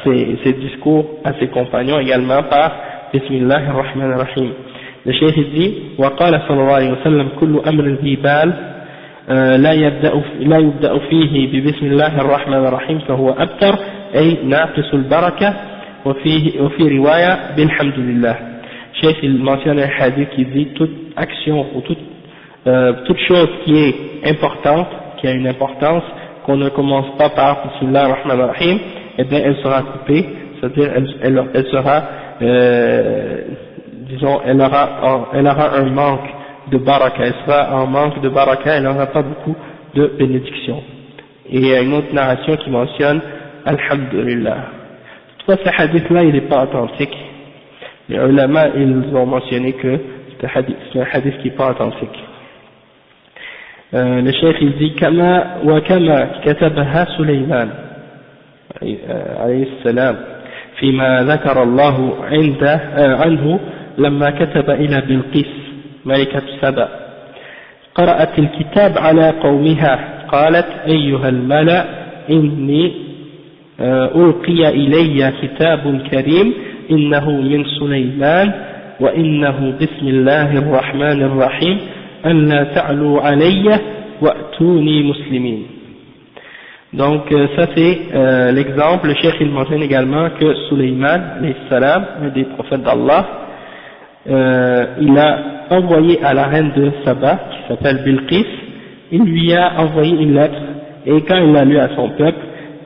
ses discours à ses compagnons également par Bismillah ar-Rahman ar-Rahim. Le cheikh dit وقال صلى الله عليه وسلم كل أمر ذي بال لا يبدأ فيه ببسم الله الرحمن الرحيم فهو أبتر أي ناقص البركة، وفي رواية بالحمد لله. Cheikh il mentionne un hadith qui dit toute action ou toute chose qui est importante, qui a une importance, qu'on ne commence pas par Bismillah ar-Rahman ar-Rahim, eh bien elle sera coupée, c'est-à-dire elle sera disons elle aura un manque de baraka, elle sera en manque de baraka, elle n'aura pas beaucoup de bénédiction. Et il y a une autre narration qui mentionne Alhamdulillah. Toutefois ce hadith là il n'est pas authentique. Les ulama ils ont mentionné que c'est un hadith qui n'est pas authentique. Le cheikh il dit وكما كتبها سليمان عليه السلام فيما ذكر الله عنه لما كتب إلى بلقيس ملكة سبأ، قرأت الكتاب على قومها قالت أيها الملأ إني ألقي إلي كتاب كريم إنه من سليمان وإنه بسم الله الرحمن الرحيم ألا تعلوا علي وأتوني مسلمين. Donc ça c'est l'exemple. Le cheikh il mentionne également que Sulayman alayhi salam, un des prophètes d'Allah, il a envoyé à la reine de Saba qui s'appelle Bilqis, il lui a envoyé une lettre Et quand il l'a lu à son peuple,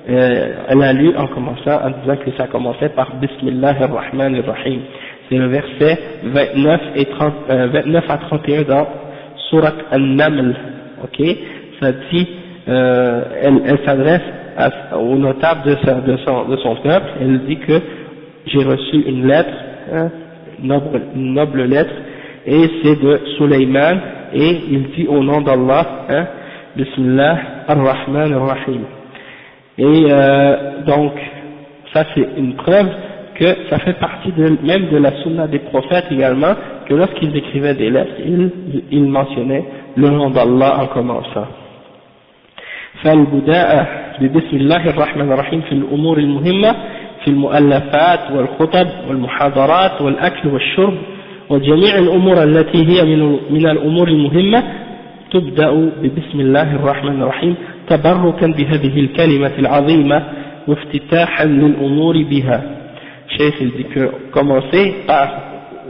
elle a lu en commençant, en disant que ça commençait par Bismillah ar-Rahman ar-Rahim. C'est le verset 29 à 31 dans Surat An-Naml. Ok, ça dit, elle s'adresse au notable de son peuple. Elle dit que j'ai reçu une lettre, une noble lettre, et c'est de Sulayman, et il dit au nom d'Allah, Bismillah ar-Rahman ar-Rahim. Et donc, ça c'est une preuve que ça fait partie même de la sunna des prophètes également, que lorsqu'ils écrivaient des lettres, ils mentionnaient le nom d'Allah en commençant. فالبداء ببسم الله الرحمن الرحيم في الأمور المهمة في المؤلفات والخطب والمحاضرات والأكل والشرب وجميع الأمور التي هي من الأمور المهمة تبدأ ببسم الله الرحمن الرحيم تبركا بهذه الكلمة العظيمة وافتتاحا للأمور بها. Cheikh il dit que commencer par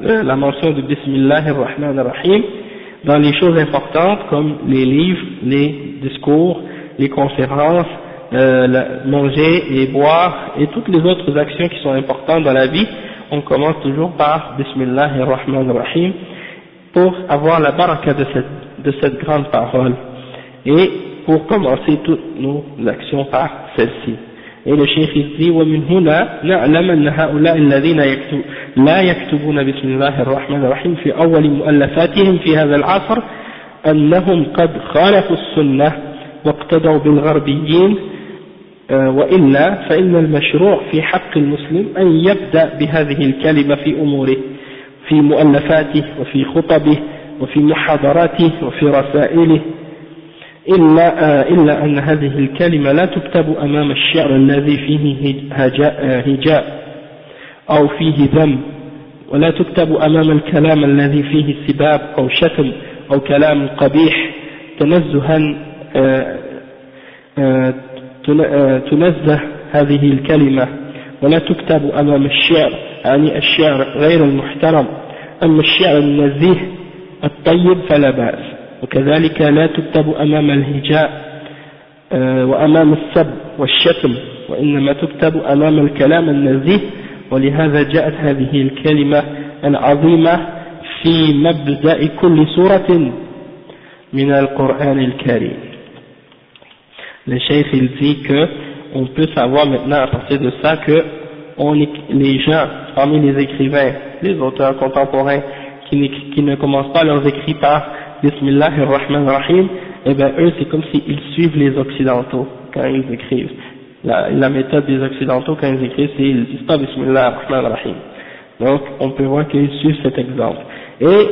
la mention de Bismillah ar-Rahman ar-Rahim dans les choses importantes comme les livres, les discours, les conférences, manger et boire et toutes les autres actions qui sont importantes dans la vie, on commence toujours par Bismillah ar-Rahman ar-Rahim pour avoir la baraka de cette grande parole et pour commencer toutes nos actions par celle-ci. Et le cheikh dit ومن هنا نعلم أن هؤلاء الذين لا يكتبون بسم الله الرحمن الرحيم في أول مؤلفاتهم في هذا العصر أنهم قد خالفوا السنة واقتدوا بالغربيين وإلا فإن المشروع في حق المسلم أن يبدأ بهذه الكلمة في أموره في مؤلفاته وفي خطبه وفي محاضراته وفي رسائله إلا أن هذه الكلمة لا تكتب أمام الشعر الذي فيه هجاء أو فيه ذم ولا تكتب أمام الكلام الذي فيه سباب أو شتم أو كلام قبيح تنزها تنزه هذه الكلمة ولا تكتب أمام الشعر يعني الشعر غير المحترم أما الشعر النزيه الطيب فلا بأس وكذلك لا تكتب أمام الهجاء وأمام السب والشتم وإنما تكتب أمام الكلام النزيه ولهذا جاءت هذه الكلمة العظيمة في مبدأ كل سورة من القرآن الكريم. Le cheikh il dit que on peut savoir maintenant à partir de ça que les gens parmi les écrivains, les auteurs contemporains qui ne commencent pas leurs écrits par Bismillah ar-Rahman ar-Rahim, et bien eux c'est comme s'ils suivent les occidentaux quand ils écrivent. La méthode des occidentaux quand ils écrivent c'est ils disent pas Bismillah ar-Rahman ar-Rahim. Donc on peut voir qu'ils suivent cet exemple. Et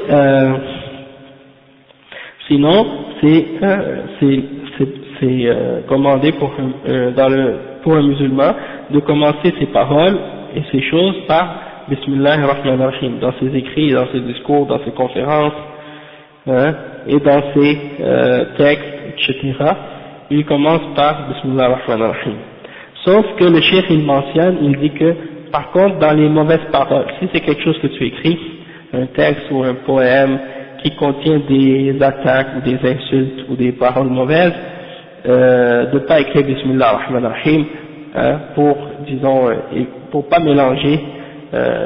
sinon c'est commandé pour un musulman de commencer ses paroles et ses choses par Bismillah ar-Rahman ar-Rahim dans ses écrits, dans ses discours, dans ses conférences, et dans ses textes, etc. Il commence par Bismillah ar-Rahman ar-Rahim. Sauf que le cheikh il mentionne, il dit que par contre dans les mauvaises paroles, si c'est quelque chose que tu écris, un texte ou un poème qui contient des attaques ou des insultes ou des paroles mauvaises, de pas écrire Bismillah ar-Rahman ar-Rahim pour, disons, pour pas mélanger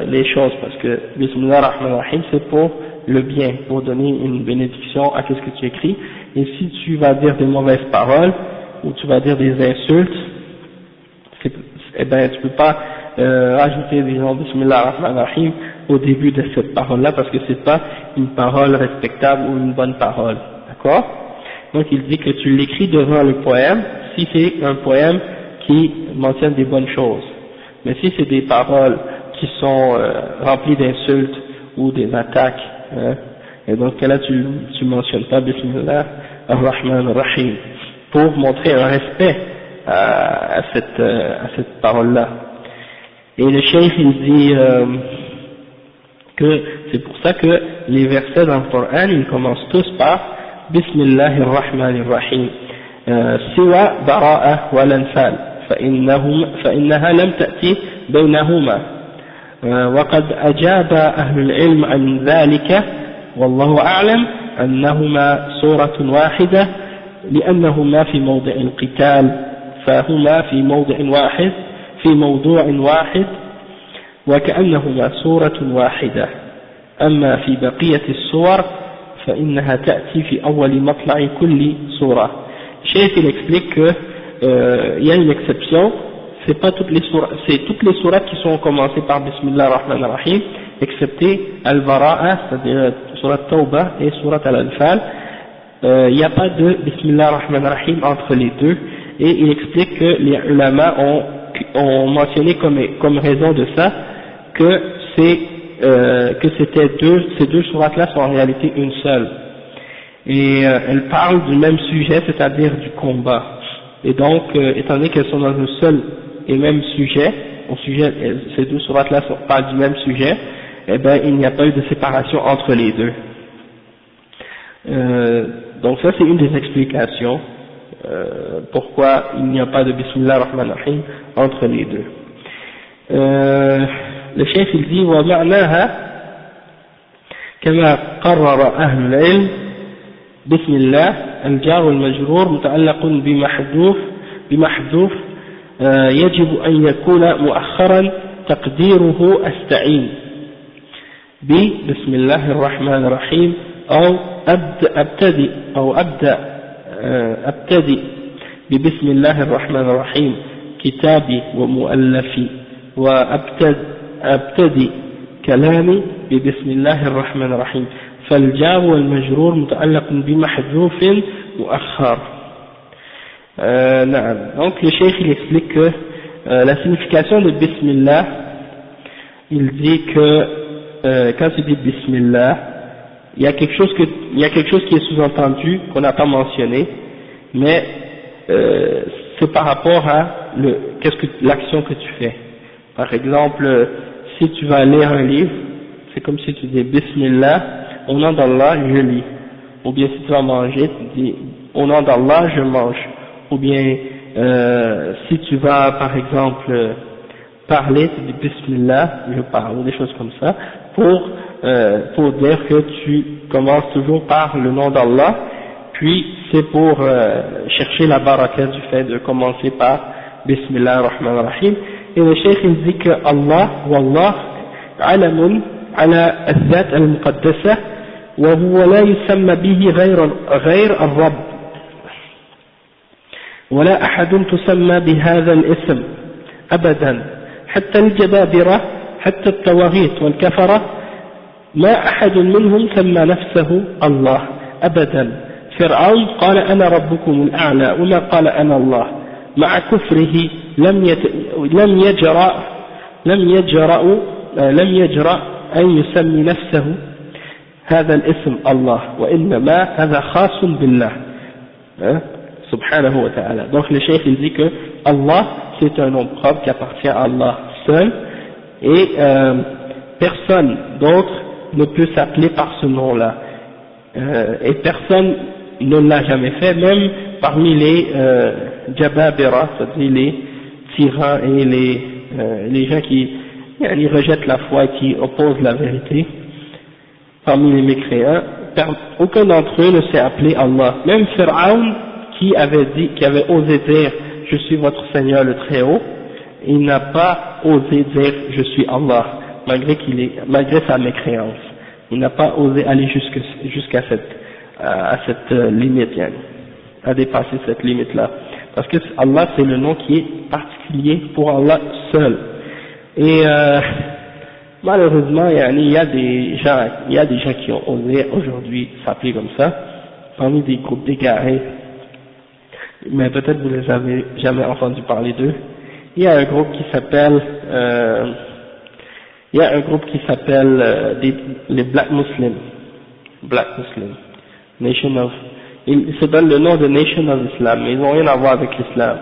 les choses, parce que Bismillah ar-Rahman ar-Rahim c'est pour le bien, pour donner une bénédiction à ce que tu écris, et si tu vas dire des mauvaises paroles ou tu vas dire des insultes, eh ben tu peux pas rajouter disons Bismillah ar-Rahman ar-Rahim au début de cette parole là, parce que c'est pas une parole respectable ou une bonne parole, d'accord? Donc il dit que tu l'écris devant le poème si c'est un poème qui mentionne des bonnes choses, mais si c'est des paroles qui sont remplies d'insultes ou des attaques, et dans ce cas-là tu mentionnes pas Bismillah ar-Rahman ar-Rahim pour montrer un respect à cette parole-là. Et le cheikh il dit que c'est pour ça que les versets dans le Coran ils commencent tous par Bismillah ar-Rahman ar-Rahim سوى براءة والأنفال فإنها لم تأتي بينهما وقد أجاب أهل العلم عن ذلك والله أعلم أنهما سورة واحدة لأنهما في موضع القتال فهما في موضوع واحد وكأنهما سورة واحدة أما في بقية السور فإنها تأتي في أول مطلع كل سورة. Cheikh il explique que y a une exception, c'est pas toutes les sourates, c'est toutes les sourates qui sont commencées par Bismillah ar-Rahman ar-Rahim, excepté Al-Bara'a, c'est-à-dire Surat Tawbah et Surat Al-Anfal. Il n'y a pas de Bismillah ar-Rahman ar-Rahim entre les deux, et il explique que les ulama ont mentionné comme raison de ça que ces deux sourates-là sont en réalité une seule. Et elles parlent du même sujet, c'est-à-dire du combat. Et donc, étant donné qu'elles sont dans un seul et même sujet, ces deux sourates-là parlent du même sujet, eh ben, il n'y a pas eu de séparation entre les deux. Donc ça, c'est une des explications pourquoi il n'y a pas de Bismillah ar-Rahman ar-Rahim entre les deux. Le chef il dit ومعناها كما قرر أهل العلم بسم الله الجار والمجرور متعلق بمحذوف يجب أن يكون مؤخرا تقديره أستعين بسم الله الرحمن الرحيم أو أبتدي ببسم الله الرحمن الرحيم كتابي ومؤلفي وأبتدي كلامي ببسم الله الرحمن الرحيم فالجار والمجرور متعلق بمحذوف مؤخر. Donc le cheikh il explique que la signification de Bismillah, il dit que quand il dit Bismillah, il y a quelque chose qui est sous-entendu qu'on n'a pas mentionné, mais c'est par rapport à l'action que tu fais. Par exemple, si tu vas lire un livre, c'est comme si tu dis Bismillah, au nom d'Allah je lis. Ou bien si tu vas manger, tu dis au nom d'Allah je mange. Ou bien si tu vas par exemple parler, tu dis Bismillah, je parle, ou des choses comme ça, pour dire que tu commences toujours par le nom d'Allah, puis c'est pour chercher la baraka du fait de commencer par Bismillah ar-Rahman ar-Rahim. Et le cheikh il dit que Allah, Wallah, alamun ala al-Dhat al-Muqaddasa, wa huwa la yusamma bihi ghayr al-Rabb. ولا أحد تسمى بهذا الاسم أبدا حتى الجبابرة حتى الطواغيت والكفرة ما أحد منهم سمى نفسه الله أبدا. فرعون قال أنا ربكم الأعلى وما قال أنا الله مع كفره لم يجرأ أن يسمي نفسه هذا الاسم الله وإنما هذا خاص بالله subhanahu wa ta'ala. Donc le cheikh il dit que Allah c'est un nom propre qui appartient à Allah seul et personne d'autre ne peut s'appeler par ce nom là et personne ne l'a jamais fait, même parmi les Jababira, c'est-à-dire les tyrans et les gens qui rejettent la foi et qui opposent la vérité parmi les mécréants, aucun d'entre eux ne s'est appelé Allah. Même Pharaon qui avait osé dire je suis votre Seigneur le Très-Haut, il n'a pas osé dire je suis Allah, malgré sa mécréance. Il n'a pas osé aller jusqu'à cette limite, à dépasser cette limite là. Parce que Allah c'est le nom qui est particulier pour Allah seul. Et malheureusement, il y a des gens qui ont osé aujourd'hui s'appeler comme ça, parmi des groupes d'égarés. Mais peut-être vous les avez jamais entendu parler d'eux. Il y a un groupe qui s'appelle les Black Muslims, ils se donnent le nom de Nation of Islam, mais ils n'ont rien à voir avec l'islam.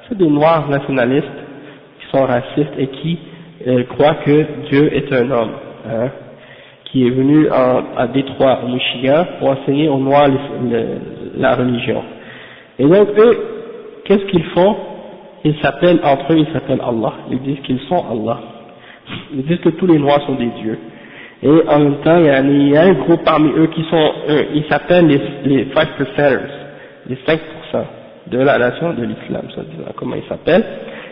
C'est des noirs nationalistes qui sont racistes et qui croient que Dieu est un homme, qui est venu à Détroit, au Michigan, pour enseigner aux noirs la religion. Et donc eux, qu'est-ce qu'ils font? Entre eux ils s'appellent Allah, ils disent qu'ils sont Allah, ils disent que tous les noirs sont des dieux. Et en même temps, il y a un groupe parmi eux ils s'appellent les 5%ers, les 5% de la nation de l'islam, ça dit, comment ils s'appellent,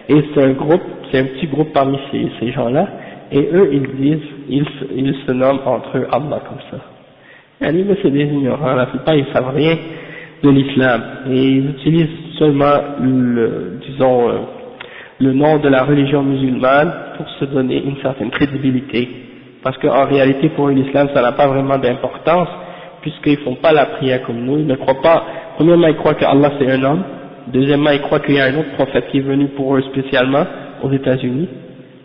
et c'est un groupe, c'est un petit groupe parmi ces gens-là, et eux ils disent, ils se nomment entre eux Allah comme ça. Mais c'est des ignorants, la plupart ils savent rien de l'islam, et ils utilisent seulement le nom de la religion musulmane pour se donner une certaine crédibilité, parce qu'en réalité pour eux l'islam ça n'a pas vraiment d'importance, puisqu'ils font pas la prière comme nous, ils ne croient pas, premièrement ils croient que Allah c'est un homme, deuxièmement ils croient qu'il y a un autre prophète qui est venu pour eux spécialement aux États-Unis,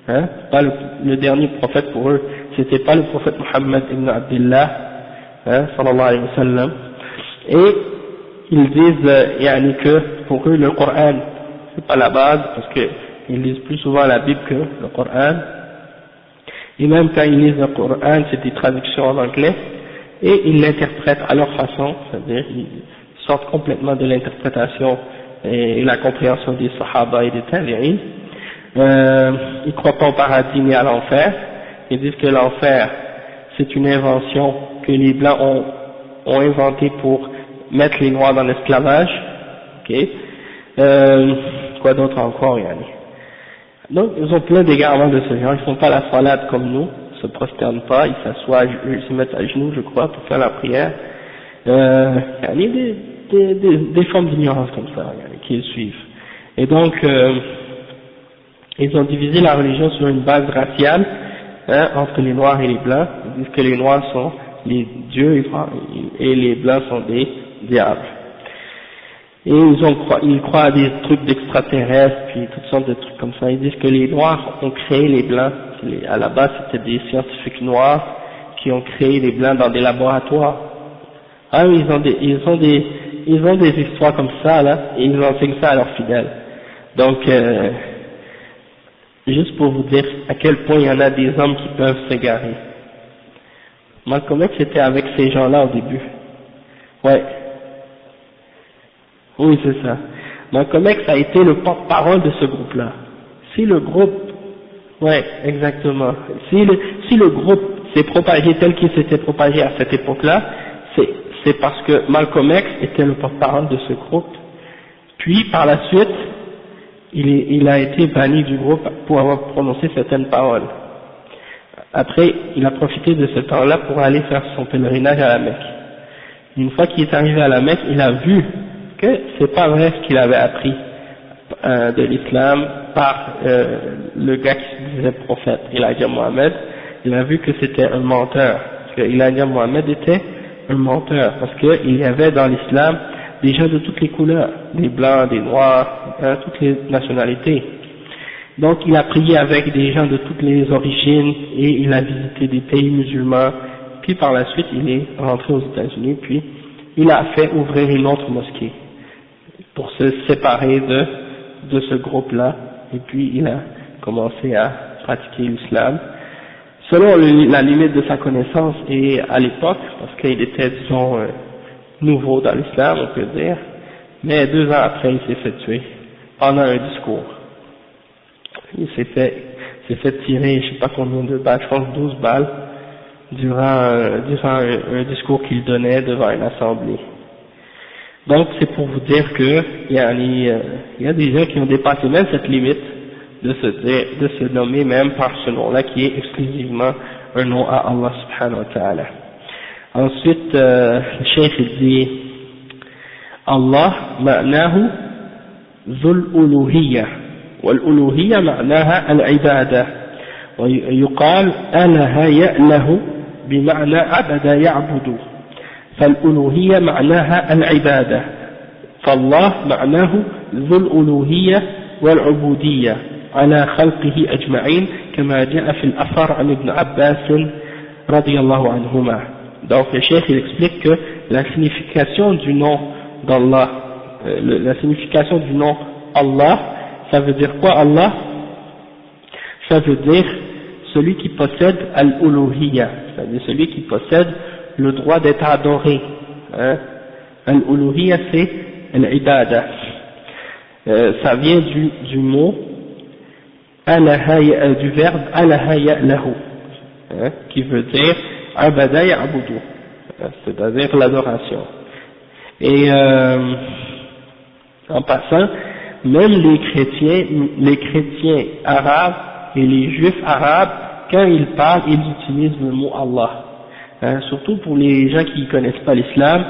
hein, pas le dernier prophète pour eux, c'était pas le prophète Muhammad ibn Abdullah, hein, sallallahu alayhi wa sallam, et ils disent que pour eux le Coran c'est pas la base, parce qu'ils lisent plus souvent la Bible que le Coran, et même quand ils lisent le Coran c'est des traductions en anglais, et ils l'interprètent à leur façon, c'est-à-dire ils sortent complètement de l'interprétation et la compréhension des Sahaba et des Tabi'in. Ils croient pas au paradis ni à l'enfer, ils disent que l'enfer c'est une invention que les Blancs ont inventée pour mettre les Noirs dans l'esclavage, ok. Quoi d'autre encore, yani. Donc ils ont plein d'égarements de ce genre, ils font pas la salade comme nous, ils se prosternent pas, ils s'assoient, ils se mettent à genoux je crois pour faire la prière, yani des formes d'ignorance comme ça, yani, qu'ils suivent. Et donc ils ont divisé la religion sur une base raciale, hein, entre les Noirs et les Blancs. Ils disent que les Noirs sont les dieux et les Blancs sont des diables. Et ils croient à des trucs d'extraterrestres, puis toutes sortes de trucs comme ça. Ils disent que les Noirs ont créé les Blancs. À la base, c'était des scientifiques noirs qui ont créé les Blancs dans des laboratoires. Ah oui, ils ont des histoires comme ça, là, et ils enseignent ça à leurs fidèles. Donc, juste pour vous dire à quel point il y en a des hommes qui peuvent s'égarer. Malcolm X était avec ces gens-là au début. Ouais. Oui, c'est ça. Malcolm X a été le porte-parole de ce groupe-là. Si le groupe, ouais, exactement. Si le groupe s'est propagé tel qu'il s'était propagé à cette époque-là, c'est parce que Malcolm X était le porte-parole de ce groupe. Puis, par la suite, il a été banni du groupe pour avoir prononcé certaines paroles. Après, il a profité de ce temps-là pour aller faire son pèlerinage à la Mecque. Une fois qu'il est arrivé à la Mecque, il a vu que c'est pas vrai ce qu'il avait appris de l'islam par le gars qui se disait prophète, Elijah Muhammad. Il a vu que c'était un menteur, parce que Elijah Muhammad était un menteur, parce qu'il y avait dans l'islam des gens de toutes les couleurs, des blancs, des noirs, toutes les nationalités. Donc il a prié avec des gens de toutes les origines et il a visité des pays musulmans, puis par la suite il est rentré aux États-Unis, puis il a fait ouvrir une autre mosquée pour se séparer de ce groupe-là, et puis il a commencé à pratiquer l'islam selon la limite de sa connaissance et à l'époque, parce qu'il était, disons, nouveau dans l'islam, on peut dire, mais 2 ans après il s'est fait tuer pendant un discours. Il s'est fait tirer je sais pas combien de balles, je pense 12 balles durant un discours qu'il donnait devant une assemblée. Donc c'est pour vous dire que il y a des gens qui ont dépassé même cette limite de se nommer même par ce nom-là qui est exclusivement un nom à Allah subhanahu wa ta'ala. Ensuite le cheikh il dit Allah ma'nahu dhul uluhiyya والألوهية معناها العبادة ويقال أله يأله بمعنى عبد يعبد فالألوهية معناها العبادة فالله معناه ذو الألوهية والعبودية على خلقه أجمعين كما جاء في الأثر عن ابن عباس رضي الله عنهما. Donc le cheikh il explique que la signification du nom d'Allah, la signification du nom Allah, ça veut dire quoi Allah? Ça veut dire celui qui possède al-uluhiyya, c'est-à-dire celui qui possède le droit d'être adoré. Hein? Al-uluhiyya c'est al-ibada. Ça vient du mot du verbe alaha ya'lahu, qui veut dire abada ya'budu, c'est-à-dire l'adoration. Et en passant, même les chrétiens arabes et les juifs arabes, quand ils parlent, ils utilisent le mot Allah. Hein, surtout pour les gens qui ne connaissent pas l'islam,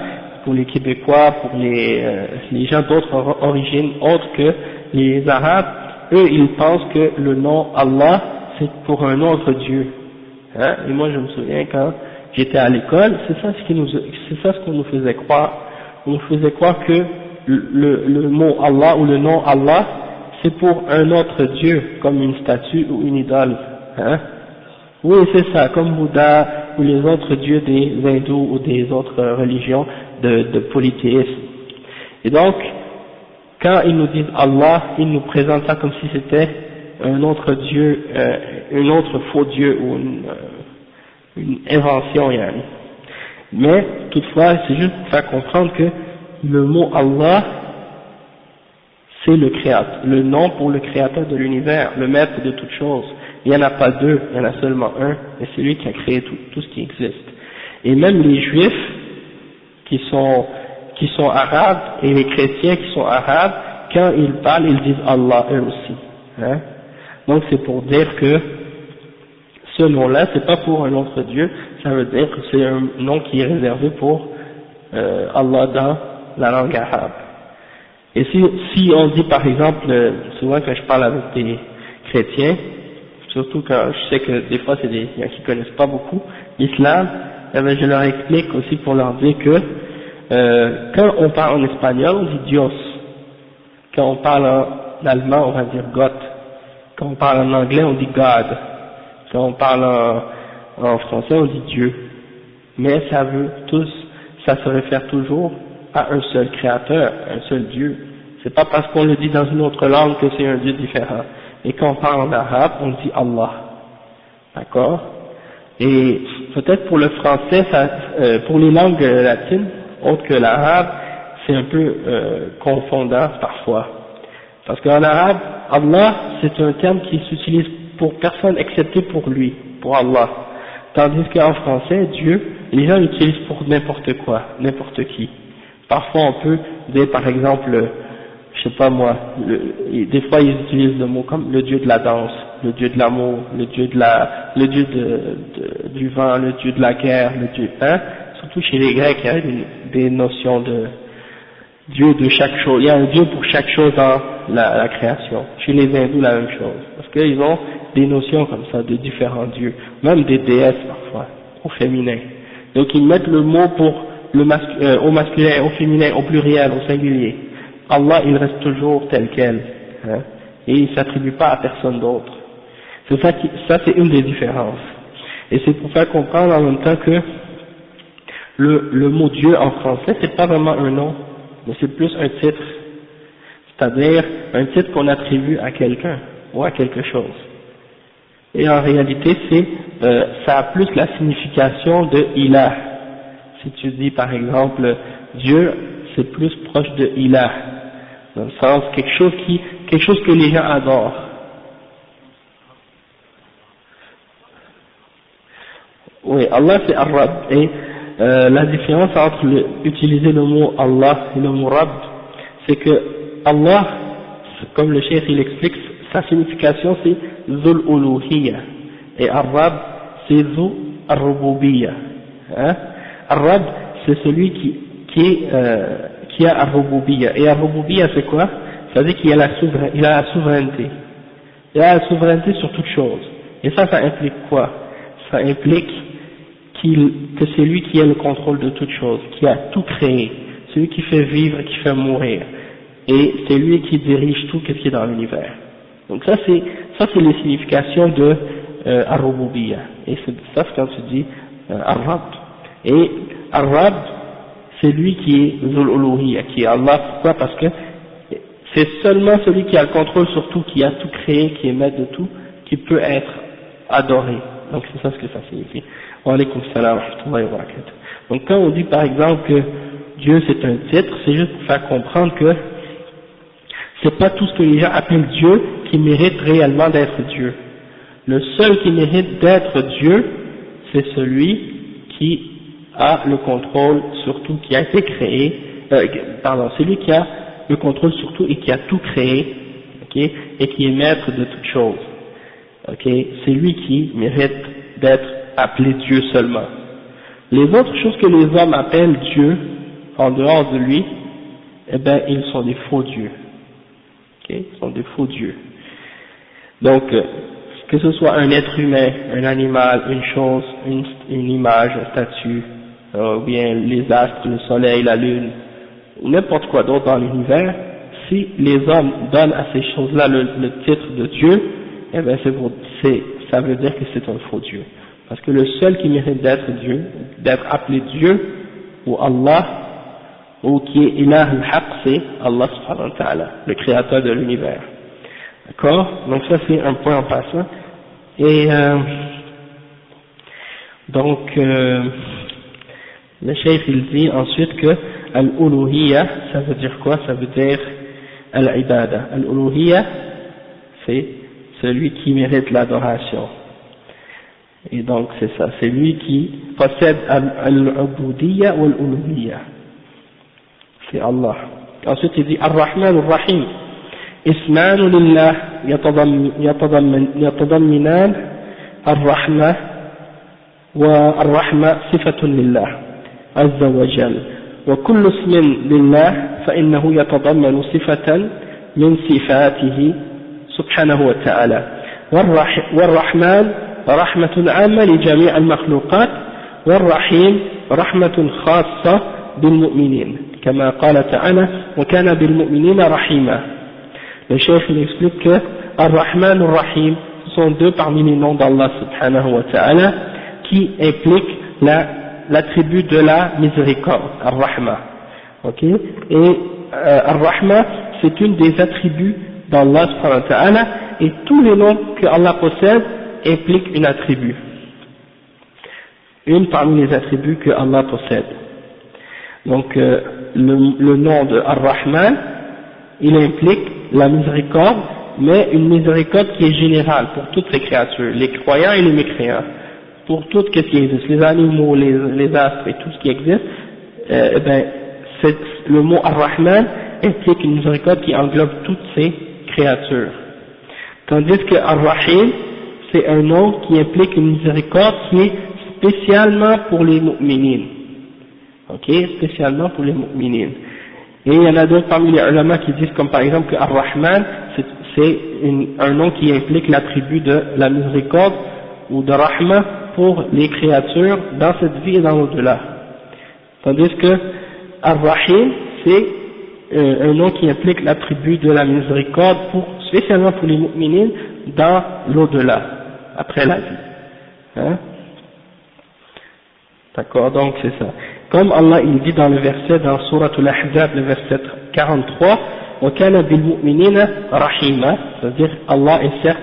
pour les Québécois, pour les gens d'autres origines autres que les Arabes, eux ils pensent que le nom Allah c'est pour un autre Dieu. Hein, et moi je me souviens quand j'étais à l'école, c'est ça ce qu'on nous faisait croire. On nous faisait croire que le mot Allah ou le nom Allah c'est pour un autre Dieu, comme une statue ou une idole. Hein. Oui, c'est ça, comme Bouddha ou les autres dieux des hindous ou des autres religions de polythéisme. Et donc, quand ils nous disent Allah, ils nous présentent ça comme si c'était un autre dieu, un autre faux dieu ou une invention, yani. Mais, toutefois, c'est juste pour faire comprendre que le mot Allah, c'est le nom pour le créateur de l'univers, le maître de toutes choses. Il n'y en a pas deux, il y en a seulement un, et c'est lui qui a créé tout ce qui existe. Et même les juifs qui sont arabes et les chrétiens qui sont arabes, quand ils parlent, ils disent Allah eux aussi. Hein? Donc c'est pour dire que ce nom-là, c'est pas pour un autre Dieu, ça veut dire que c'est un nom qui est réservé pour Allah dans la langue arabe. Et si on dit par exemple, souvent quand je parle avec des chrétiens, surtout quand je sais que des fois c'est des gens qui connaissent pas beaucoup l'islam, eh bien je leur explique aussi pour leur dire que quand on parle en espagnol on dit Dios, quand on parle en allemand on va dire Gott, quand on parle en anglais on dit God, quand on parle en français on dit Dieu, mais ça se réfère toujours à un seul créateur, un seul Dieu. C'est pas parce qu'on le dit dans une autre langue que c'est un Dieu différent. Et quand on parle en arabe, on dit Allah. D'accord? Et peut-être pour le français, pour les langues latines, autres que l'arabe, c'est un peu confondant parfois. Parce qu'en arabe, Allah, c'est un terme qui s'utilise pour personne excepté pour lui, pour Allah. Tandis qu'en français, Dieu, les gens l'utilisent pour n'importe quoi, n'importe qui. Parfois on peut dire par exemple, je sais pas moi, des fois ils utilisent le mot comme le dieu de la danse, le dieu de l'amour, le dieu du vent, le dieu de la guerre, le dieu, hein, surtout chez les Grecs il y a des notions de dieu de chaque chose, il y a un dieu pour chaque chose dans la création. Chez les hindous la même chose, parce qu'ils ont des notions comme ça de différents dieux, même des déesses parfois, au féminin. Donc ils mettent le mot pour au masculin, au féminin, au pluriel, au singulier. Allah, il reste toujours tel quel, hein, et il ne s'attribue pas à personne d'autre. C'est ça c'est une des différences. Et c'est pour faire comprendre en même temps que le mot Dieu en français, c'est pas vraiment un nom, mais c'est plus un titre. C'est-à-dire un titre qu'on attribue à quelqu'un, ou à quelque chose. Et en réalité, ça a plus la signification de Ilah. Si tu dis par exemple Dieu, c'est plus proche de Ilah, dans le sens quelque chose que les gens adorent. Oui, Allah c'est Ar-Rabb, et la différence entre utiliser le mot Allah et le mot Rabb, c'est que Allah, comme le cheikh il explique, sa signification c'est Zul Uluhiyya, et Ar-Rabb c'est Zul Ar-Rububiyya. Hein? Ar-Rabb, c'est celui qui a Ar-Rububiyya. Et Ar-Rububiyya, c'est quoi? Ça veut dire qu'il a la souveraineté. Il a la souveraineté sur toute chose. Et ça implique quoi? Ça implique que c'est lui qui a le contrôle de toute chose, qui a tout créé. C'est lui qui fait vivre et qui fait mourir. Et c'est lui qui dirige tout ce qui est dans l'univers. Donc ça c'est les significations de Ar-Rububiyya. Et c'est quand tu dis Ar-Rabb. Et Ar-Rabb, c'est lui qui est Zul Uluhiyya, qui est Allah. Pourquoi? Parce que c'est seulement celui qui a le contrôle sur tout, qui a tout créé, qui est maître de tout, qui peut être adoré. Donc c'est ça ce que ça signifie. Wa alaykum salam wa rahmatullahi wa barakatuh. Donc quand on dit par exemple que Dieu c'est un titre, c'est juste pour faire comprendre que c'est pas tout ce que les gens appellent Dieu qui mérite réellement d'être Dieu. Le seul qui mérite d'être Dieu, c'est celui qui a le contrôle sur tout, qui a été créé c'est lui qui a le contrôle sur tout et qui a tout créé, ok, et qui est maître de toutes choses, ok, c'est lui qui mérite d'être appelé Dieu seulement. Les autres choses que les hommes appellent Dieu, en dehors de lui, eh ben, ils sont des faux dieux, ok, ils sont des faux dieux. Donc, que ce soit un être humain, un animal, une chose, une image, un statut, ou bien les astres, le soleil, la lune, ou n'importe quoi d'autre dans l'univers, si les hommes donnent à ces choses-là le titre de Dieu, eh bien ça veut dire que c'est un faux Dieu. Parce que le seul qui mérite d'être Dieu, d'être appelé Dieu, ou Allah, ou qui est Ilah al-Haq, c'est Allah subhanahu wa ta'ala, le créateur de l'univers. D'accord? Donc ça c'est un point en passant. Et donc le cheikh il dit ensuite que al-uluhiyya, ça veut dire quoi? Ça veut dire al-ibada. Al-uluhiyya, c'est celui qui mérite l'adoration. Et donc c'est ça, c'est lui qui possède al-ubudiyya ou al-uluhiyya. C'est Allah. Ensuite il dit ar-Rahman ar-Rahim. اسمان لله يتضمنان الرحمة، والرحمة صفة لله عز وجل، وكل اسم لله فإنه يتضمن صفة من صفاته سبحانه وتعالى. والرحمن رحمة عامة لجميع المخلوقات، والرحيم رحمة خاصة بالمؤمنين كما قال تعالى وكان بالمؤمنين رحيما. Le cheikh il explique que Ar-Rahman et Ar-Rahim sont deux parmi les noms d'Allah subhanahu wa ta'ala qui impliquent l'attribut de la miséricorde, Ar-Rahma. Ok? Et Ar-Rahma c'est une des attributs d'Allah subhanahu wa ta'ala et tous les noms que Allah possède impliquent une attribut. Une parmi les attributs que Allah possède. Donc le nom de Ar-Rahman il implique la miséricorde, mais une miséricorde qui est générale pour toutes les créatures, les croyants et les mécréants, pour tout ce qui existe, les animaux, les astres et tout ce qui existe, le mot Ar-Rahman implique une miséricorde qui englobe toutes ces créatures. Tandis que Ar-Rahim, c'est un nom qui implique une miséricorde qui est spécialement pour les mu'minines. Ok, spécialement pour les mu'minines. Et il y en a d'autres parmi les ulama qui disent comme par exemple que Ar-Rahman c'est un nom qui implique l'attribut de la miséricorde ou de Rahma pour les créatures dans cette vie et dans l'au-delà. Tandis que Ar-Rahim c'est un nom qui implique l'attribut de la miséricorde spécialement pour les mu'minines dans l'au-delà, après la vie. Hein? D'accord, donc c'est ça. Comme Allah il dit dans le verset, dans Surat Al-Ahzab, le verset 43, وَكَانَ بِالْمُؤْمِنِينَ رَحِيمًا, c'est-à-dire Allah est certes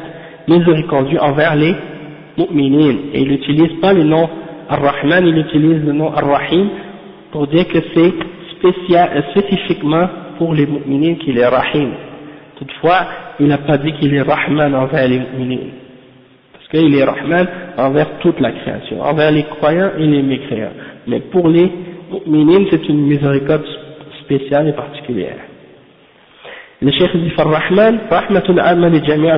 miséricordieux envers les mu'minines, et il n'utilise pas le nom Ar-Rahman, il utilise le nom Ar-Rahim pour dire que c'est spécifiquement pour les mu'minines qu'il est Rahim. Toutefois, il n'a pas dit qu'il est Rahman envers les mu'minines, parce qu'il est Rahman envers toute la création, envers les croyants et les mécréants. Mais pour les mu'minines, c'est une miséricorde spéciale et particulière. Le cheikh dit فالرحمن رحمة عامة لجميع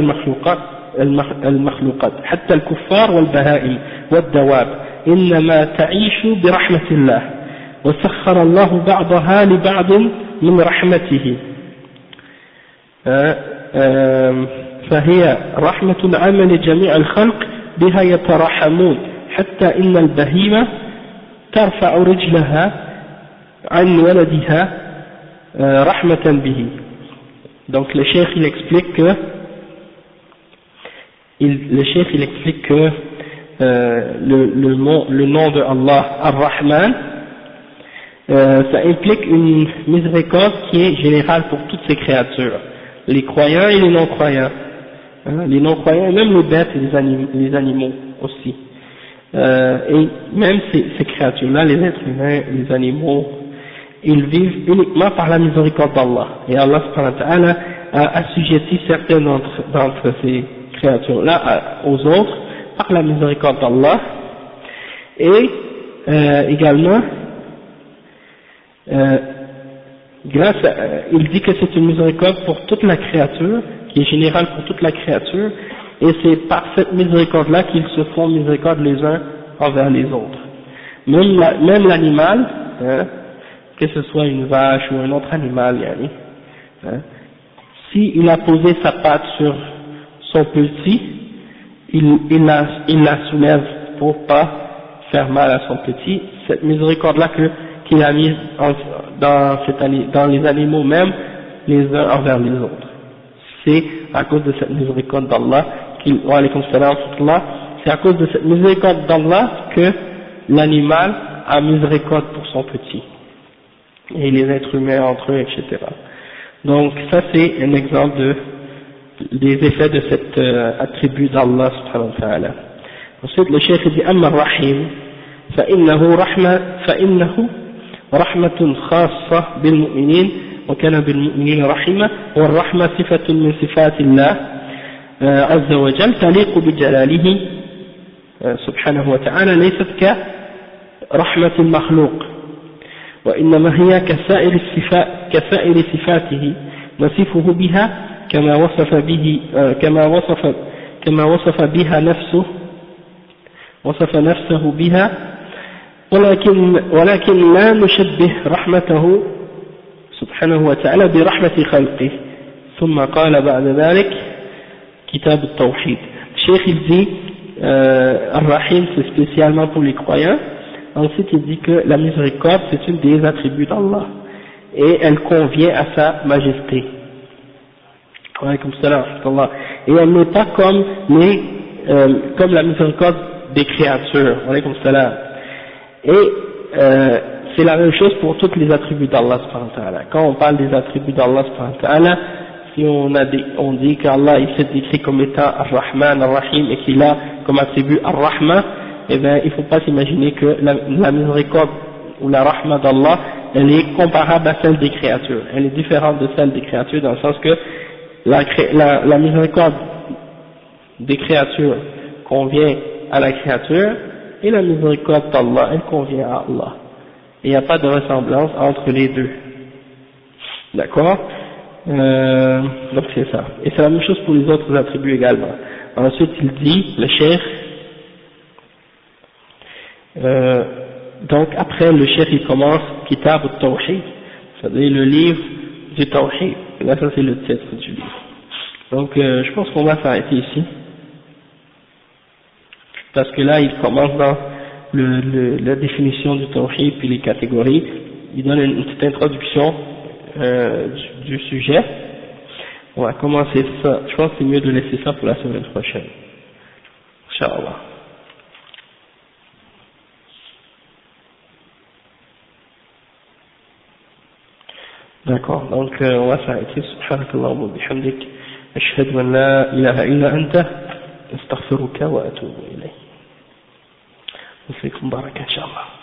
المخلوقات حتى الكفار والبهائم والدواب إنما تعيش برحمة الله وسخر الله بعضها لبعض من رحمته فهي رحمة عامة لجميع الخلق بها يترحمون حتى إن البهيمة ترفع رجلها عن ولدها رحمة به. Donc le cheikh il explique que le nom de Allah Ar-Rahman ça implique une miséricorde qui est générale pour toutes ces créatures, les croyants et les non-croyants, les non-croyants et même les bêtes et les animaux aussi. Et même ces créatures-là, les êtres humains, les animaux, ils vivent uniquement par la miséricorde d'Allah. Et Allah subhanahu wa ta'ala a assujetti certaines d'entre ces créatures-là aux autres par la miséricorde d'Allah. Et également, il dit que c'est une miséricorde pour toute la créature, qui est générale pour toute la créature, et c'est par cette miséricorde-là qu'ils se font miséricorde les uns envers les autres. Même l'animal, hein, que ce soit une vache ou un autre animal, hein, s'il a posé sa patte sur son petit, il la soulève pour pas faire mal à son petit. Cette miséricorde-là qu'il a mise dans les animaux même, les uns envers les autres. C'est à cause de cette miséricorde d'Allah, c'est à cause de cette miséricorde d'Allah que l'animal a miséricorde pour son petit. Et les êtres humains entre eux, etc. Donc ça c'est un exemple des effets de cet attribut d'Allah subhanahu wa ta'ala. Ensuite le cheikh dit Amma Rahim فإنه رحمة خاصة بالمؤمنين وكان بالمؤمنين رحمة والرحمة صفة من صفات الله عز وجل تليق بجلاله سبحانه وتعالى ليست كرحمة المخلوق وإنما هي كسائر صفاته نصفه بها كما وصف بها نفسه وصف نفسه بها ولكن لا نشبه رحمته سبحانه وتعالى برحمة خلقه ثم قال بعد ذلك كتاب التوحيد. Cheikh il dit Ar-Rahim c'est spécialement pour les croyants. Ensuite il dit que la miséricorde c'est une des attributs d'Allah et elle convient à sa majesté. Et elle n'est pas comme la miséricorde des créatures. Et c'est la même chose pour tous les attributs d'Allah subhanahu wa ta'ala. Quand on parle des attributs d'Allah subhanahu wa ta'ala, si on dit qu'Allah il s'est décrit comme étant Ar-Rahman, Ar-Rahim et qu'il a comme attribut Ar-Rahma, eh bien il ne faut pas s'imaginer que la miséricorde ou la Rahma d'Allah elle est comparable à celle des créatures. Elle est différente de celle des créatures dans le sens que la miséricorde des créatures convient à la créature et la miséricorde d'Allah elle convient à Allah. Et il n'y a pas de ressemblance entre les deux. D'accord? Donc c'est ça. Et c'est la même chose pour les autres attributs également. Ensuite il dit, le cheikh, donc après le cheikh il commence Kitab al-Tawhid, c'est-à-dire le livre du Tawhid. Et là ça c'est le titre du livre. Donc je pense qu'on va s'arrêter ici. Parce que là il commence dans la définition du Tawhid puis les catégories. Il donne une petite introduction du sujet. On va commencer ça. Je pense que c'est mieux de laisser ça pour la semaine prochaine. Inch'Allah. D'accord, donc on va s'arrêter. Subhanakallahumma wa bihamdik. Ashhadu an la ilaha illa anta. Astaghfiruka wa atubu ilayk. Wa fiikum baraka inshallah.